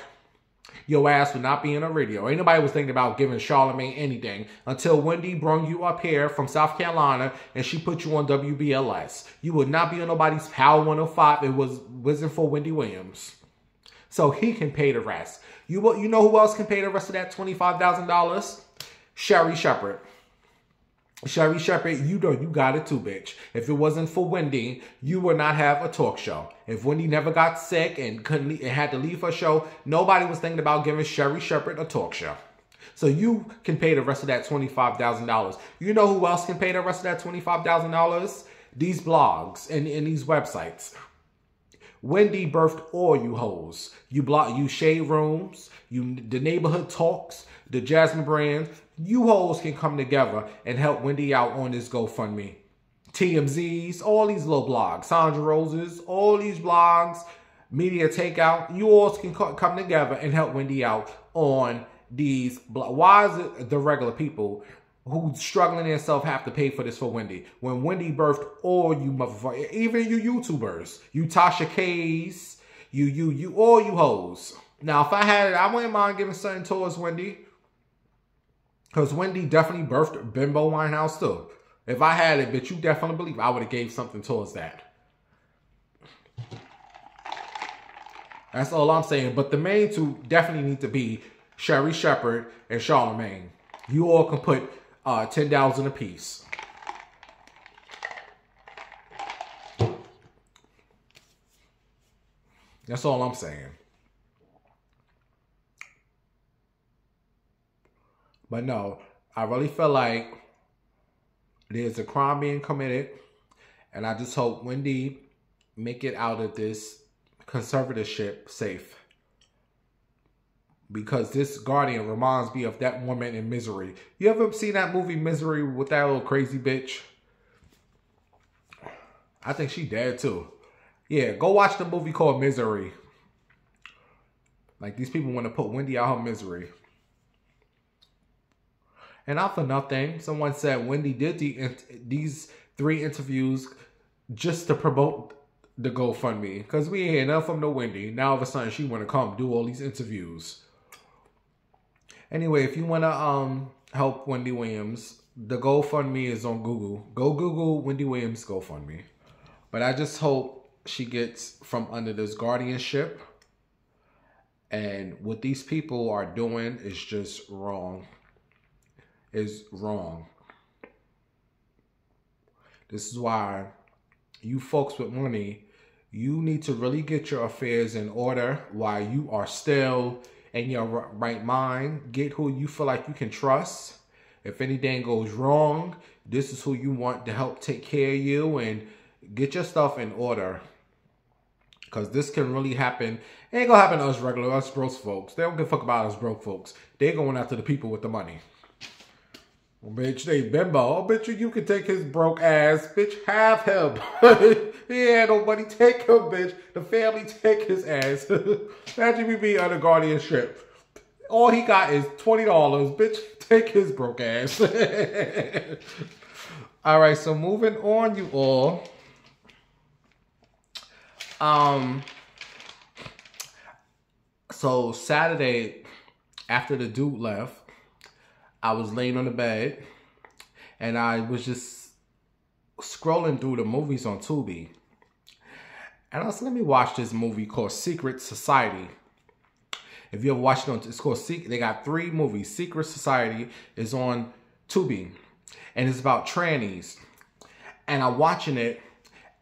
Your ass would not be in a radio. Ain't nobody was thinking about giving Charlemagne anything until Wendy brung you up here from South Carolina and she put you on WBLS. You would not be on nobody's Power 105 if it wasn't for Wendy Williams. So he can pay the rest. You know who else can pay the rest of that $25,000? Sherri Shepherd. Sherri Shepherd, you know you got it too, bitch. If it wasn't for Wendy, you would not have a talk show. If Wendy never got sick and had to leave her show, nobody was thinking about giving Sherri Shepherd a talk show. So you can pay the rest of that $25,000. You know who else can pay the rest of that $25,000? These blogs and these websites. Wendy birthed all you hoes. You shade rooms, the neighborhood talks, the Jasmine Brand. You hoes can come together and help Wendy out on this GoFundMe. TMZs, all these little blogs, Sandra Roses, all these blogs, Media Takeout. You all can come together and help Wendy out on these blogs. Why is it the regular people who struggling themselves have to pay for this for Wendy? When Wendy birthed all you motherfuckers, even you YouTubers, you Tasha K's, you all you hoes. Now, if I had it, I wouldn't mind giving something towards Wendy. Because Wendy definitely birthed Bimbo Winehouse too. If I had it, but you definitely believe I would have gave something towards that. That's all I'm saying. But the main two definitely need to be Sherri Shepherd and Charlemagne. You all can put $10,000 apiece. That's all I'm saying. But no, I really feel like there's a crime being committed. And I just hope Wendy make it out of this conservatorship safe. Because this guardian reminds me of that woman in Misery. You ever seen that movie Misery with that little crazy bitch? I think she dead too. Yeah, go watch the movie called Misery. Like these people want to put Wendy out her misery. And not for nothing, someone said Wendy did these 3 interviews just to promote the GoFundMe. Because we ain't hear nothing from no Wendy. Now all of a sudden she want to come do all these interviews. Anyway, if you want to help Wendy Williams, the GoFundMe is on Google. Go Google Wendy Williams GoFundMe. But I just hope she gets from under this guardianship. And what these people are doing is just wrong. Is wrong. This is why you folks with money, you need to really get your affairs in order while you are still in your right mind. Get who you feel like you can trust. If anything goes wrong, this is who you want to help take care of you, and get your stuff in order. Because this can really happen. It ain't gonna happen to us us broke folks. They don't give a fuck about us broke folks. They're going after the people with the money. Well, bitch, they bimbo. Oh, bitch, you can take his broke ass. Bitch, have him. He ain't no money. Take him, bitch. The family take his ass. Imagine me being under guardianship. All he got is $20. Bitch, take his broke ass. All right, so moving on, you all. So Saturday, after the dude left, I was laying on the bed and I was just scrolling through the movies on Tubi. And I was let me watch this movie called Secret Society. If you ever watched it, it's called they got 3 movies. Secret Society is on Tubi. And it's about trannies. And I'm watching it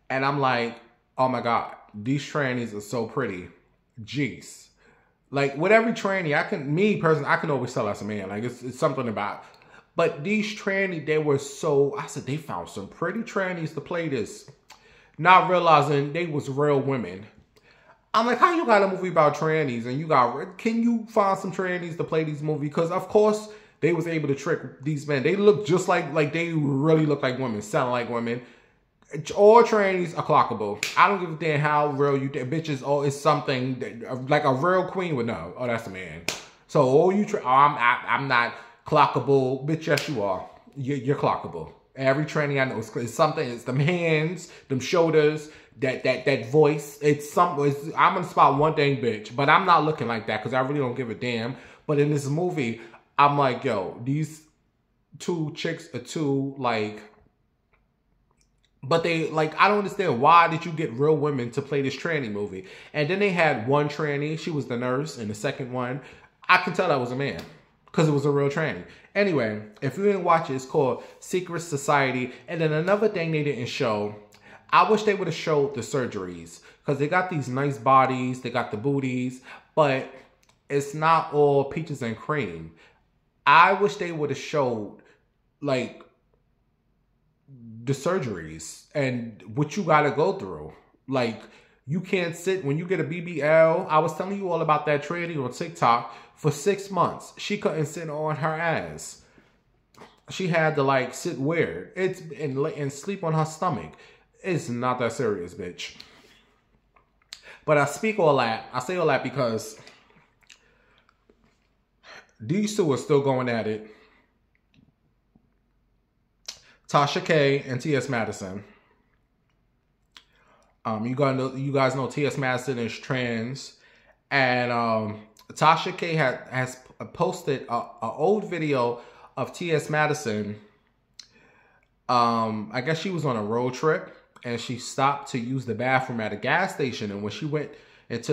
and I'm like, oh my God, these trannies are so pretty. Jeez. Like with every tranny, I can always tell as a man. Like it's something about. But these trannies, they were so, I said, they found some pretty trannies to play this. Not realizing they was real women. I'm like, how you got a movie about trannies and can you find some trannies to play these movies? Because of course they was able to trick these men. They look just like they really look like women, sound like women. All trannies are clockable. I don't give a damn how real you think. Bitches, it's something that, like a real queen would know. Oh, that's a man. So all you, I'm not clockable. Bitch, yes you are. You're clockable. Every tranny I know is something. It's them hands, them shoulders, that voice. I'm gonna spot one thing, bitch. But I'm not looking like that because I really don't give a damn. But in this movie, I'm like, yo, these 2 chicks are too like. But they, like, I don't understand. Why did you get real women to play this tranny movie? And then they had one tranny. She was the nurse. And the second one, I could tell that was a man. Because it was a real tranny. Anyway, if you didn't watch it, it's called Secret Society. And then another thing they didn't show, I wish they would have showed the surgeries. Because they got these nice bodies. They got the booties. But it's not all peaches and cream. I wish they would have showed, like, the surgeries and what you got to go through. Like, you can't sit when you get a BBL. I was telling you all about that tranny on TikTok. For 6 months, she couldn't sit on her ass. She had to like sit weird. And sleep on her stomach. It's not that serious, bitch. But I say all that because these 2 are still going at it. Tasha K and T.S. Madison. You guys know T.S. Madison is trans, and Tasha K has posted an old video of T.S. Madison. I guess she was on a road trip and she stopped to use the bathroom at a gas station, and when she went into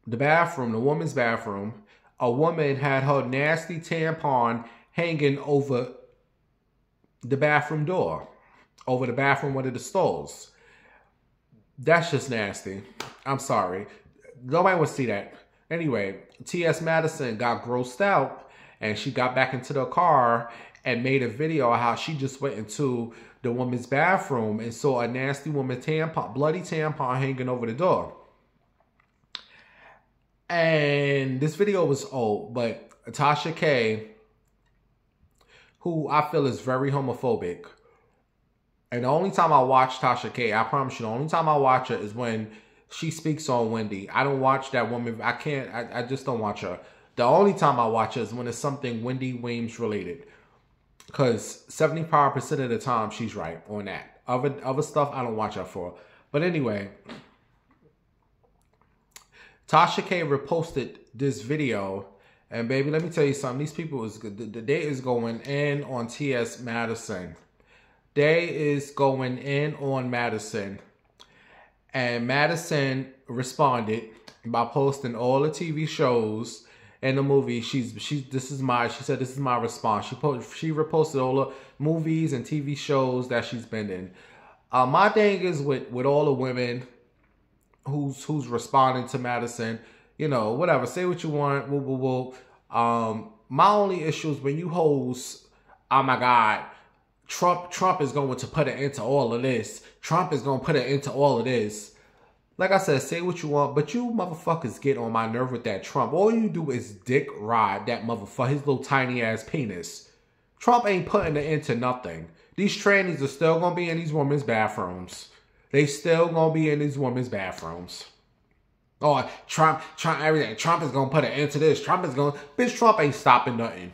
the bathroom, the woman's bathroom, a woman had her nasty tampon hanging over the bathroom door, over the bathroom, one of the stalls. That's just nasty. I'm sorry. Nobody would see that. Anyway, T.S. Madison got grossed out and she got back into the car and made a video of how she just went into the woman's bathroom and saw a nasty woman bloody tampon hanging over the door. And this video was old, but Tasha K, who I feel is very homophobic. And the only time I watch Tasha K, I promise you, the only time I watch her is when she speaks on Wendy. I don't watch that woman. I can't. I just don't watch her. The only time I watch her is when it's something Wendy Williams related. Because 75% of the time she's right on that. Other stuff I don't watch her for. But anyway, Tasha K reposted this video. And baby, let me tell you something. These people is good. The day is going in on T.S. Madison. They is going in on Madison. And Madison responded by posting all the TV shows and the movie. She said this is my response. She reposted all the movies and TV shows that she's been in. My thing is with all the women who's responding to Madison, you know, whatever, say what you want. My only issue is when you hoes, oh my God, Trump is going to put an end to all of this. Trump is going to put an end to all of this. Like I said, say what you want, but you motherfuckers get on my nerve with that Trump. All you do is dick ride that motherfucker, his little tiny ass penis. Trump ain't putting an end to nothing. These trannies are still going to be in these women's bathrooms. They still going to be in these women's bathrooms. Oh, Trump, everything. Trump is going to put an end to this. Bitch, Trump ain't stopping nothing.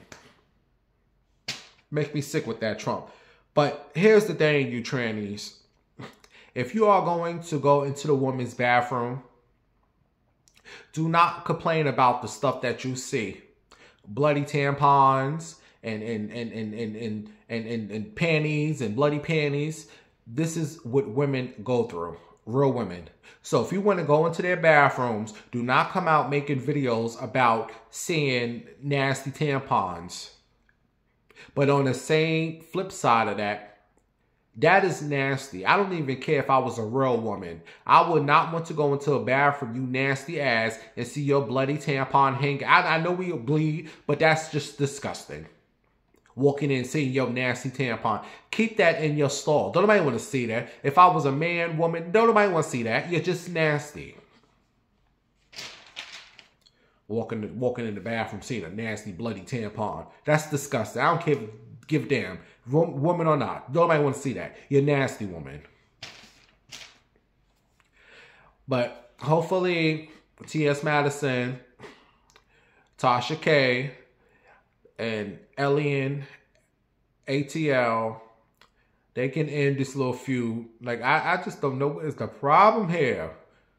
Makes me sick with that Trump. But here's the thing, you trannies. If you are going to go into the women's bathroom, do not complain about the stuff that you see. Bloody tampons and panties and bloody panties. This is what women go through. Real women. So if you want to go into their bathrooms, do not come out making videos about seeing nasty tampons. But on the same flip side of that, that is nasty. I don't even care if I was a real woman. I would not want to go into a bathroom, you nasty ass, and see your bloody tampon hanging. I know we bleed, but that's just disgusting. Walking in and seeing your nasty tampon. Keep that in your stall. Don't nobody want to see that. If I was a man, woman, don't nobody want to see that. You're just nasty. Walking in the bathroom, seeing a nasty, bloody tampon. That's disgusting. I don't give a damn. Woman or not. Nobody want to see that. You're a nasty woman. But hopefully, T.S. Madison, Tasha K, and Elian, ATL, they can end this little feud. Like, I just don't know what is the problem here.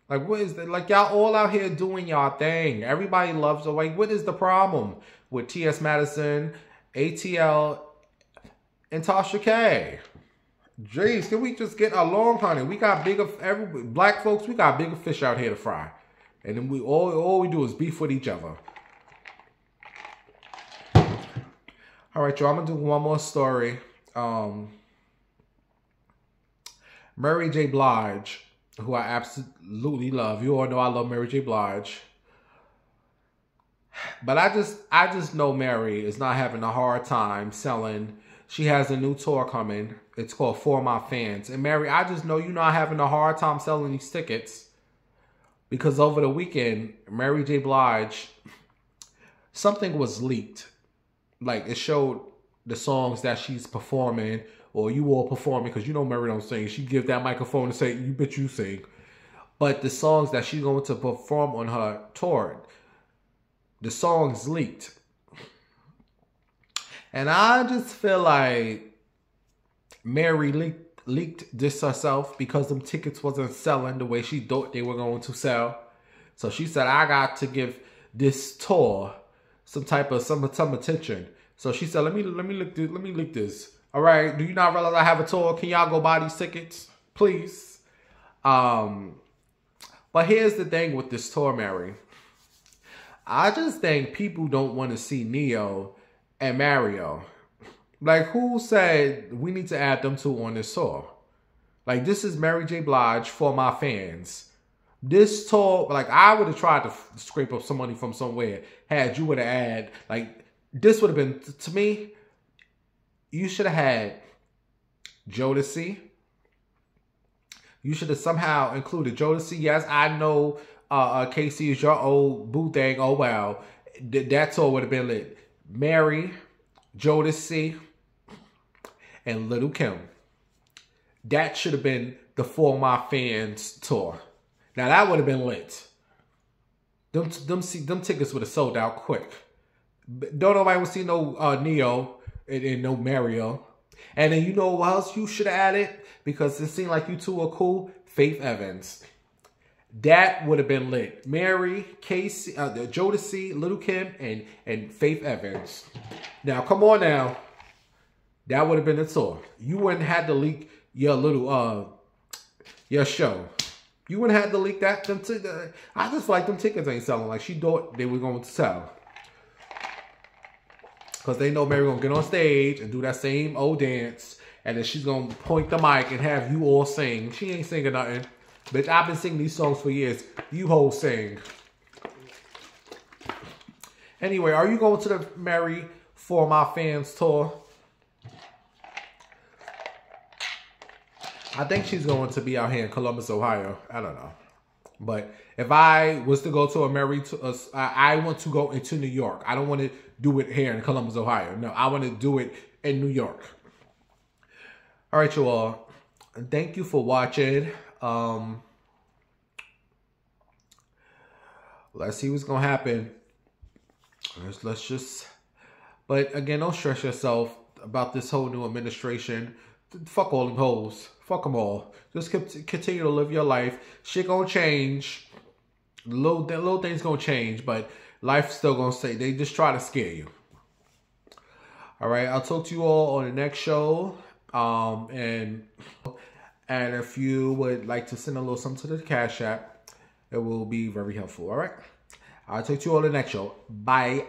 Like, what is the, like, y'all all out here doing y'all thing. Everybody loves her. Like, what is the problem with T.S. Madison, ATL, and Tasha K? Jeez, can we just get along, honey? We got black folks, we got bigger fish out here to fry. And then all we do is beef with each other. All right, y'all, I'm going to do one more story. Mary J. Blige, who I absolutely love. You all know I love Mary J. Blige. But I just know Mary is not having a hard time selling. She has a new tour coming. It's called For My Fans. And Mary, I just know you're not having a hard time selling these tickets. Because over the weekend, Mary J. Blige, something was leaked. Like, it showed the songs that she's performing, or you all performing, because you know Mary don't sing. She give that microphone and say, you bitch, you sing. But the songs that she's going to perform on her tour, the songs leaked. And I just feel like Mary leaked this herself because them tickets wasn't selling the way she thought they were going to sell. So she said, I got to give this tour some attention. So she said, let me leak this. All right, do you not realize I have a tour? Can y'all go buy these tickets, please? But here's the thing with this tour, Mary. I just think people don't want to see Neo and Mario. Like, who said we need to add them two on this tour? Like, this is Mary J. Blige For My Fans. This tour, like, I would have tried to scrape up some money from somewhere. Had you would have had, like, this would have been, to me, you should have had Jodeci. You should have somehow included Jodeci. Yes, I know Casey is your old boo thing. Oh, wow. That tour would have been lit. Mary, Jodeci, and Little Kim. That should have been the For My Fans tour. Now that would have been lit. Them tickets would have sold out quick. Don't nobody want to see no Neo and no Mario. And then you know what else you should have added? Because it seemed like you two are cool. Faith Evans. That would have been lit. Mary, Casey, Jodeci, Little Kim, and Faith Evans. Now, come on now. That would have been the tour. You wouldn't have to leak your little, your show. You wouldn't have to leak that. I just feel like them tickets ain't selling like she thought they were going to sell. Because they know Mary going to get on stage and do that same old dance. And then she's going to point the mic and have you all sing. She ain't singing nothing. Bitch, I've been singing these songs for years. You hoes sing. Anyway, are you going to the Mary For My Fans tour? I think she's going to be out here in Columbus, Ohio. I don't know. But if I was to go to a Mary, I want to go into New York. I don't want to do it here in Columbus, Ohio. No, I want to do it in New York. All right, you all. Thank you for watching. Let's see what's going to happen. Let's just... But again, don't stress yourself about this whole new administration. Fuck all them hoes. Fuck them all. Just continue to live your life. Shit gonna change. Little things gonna change, but life's still gonna stay. They just try to scare you. All right, I'll talk to you all on the next show. And if you would like to send a little something to the Cash App, it will be very helpful. All right, I'll talk to you all on the next show. Bye.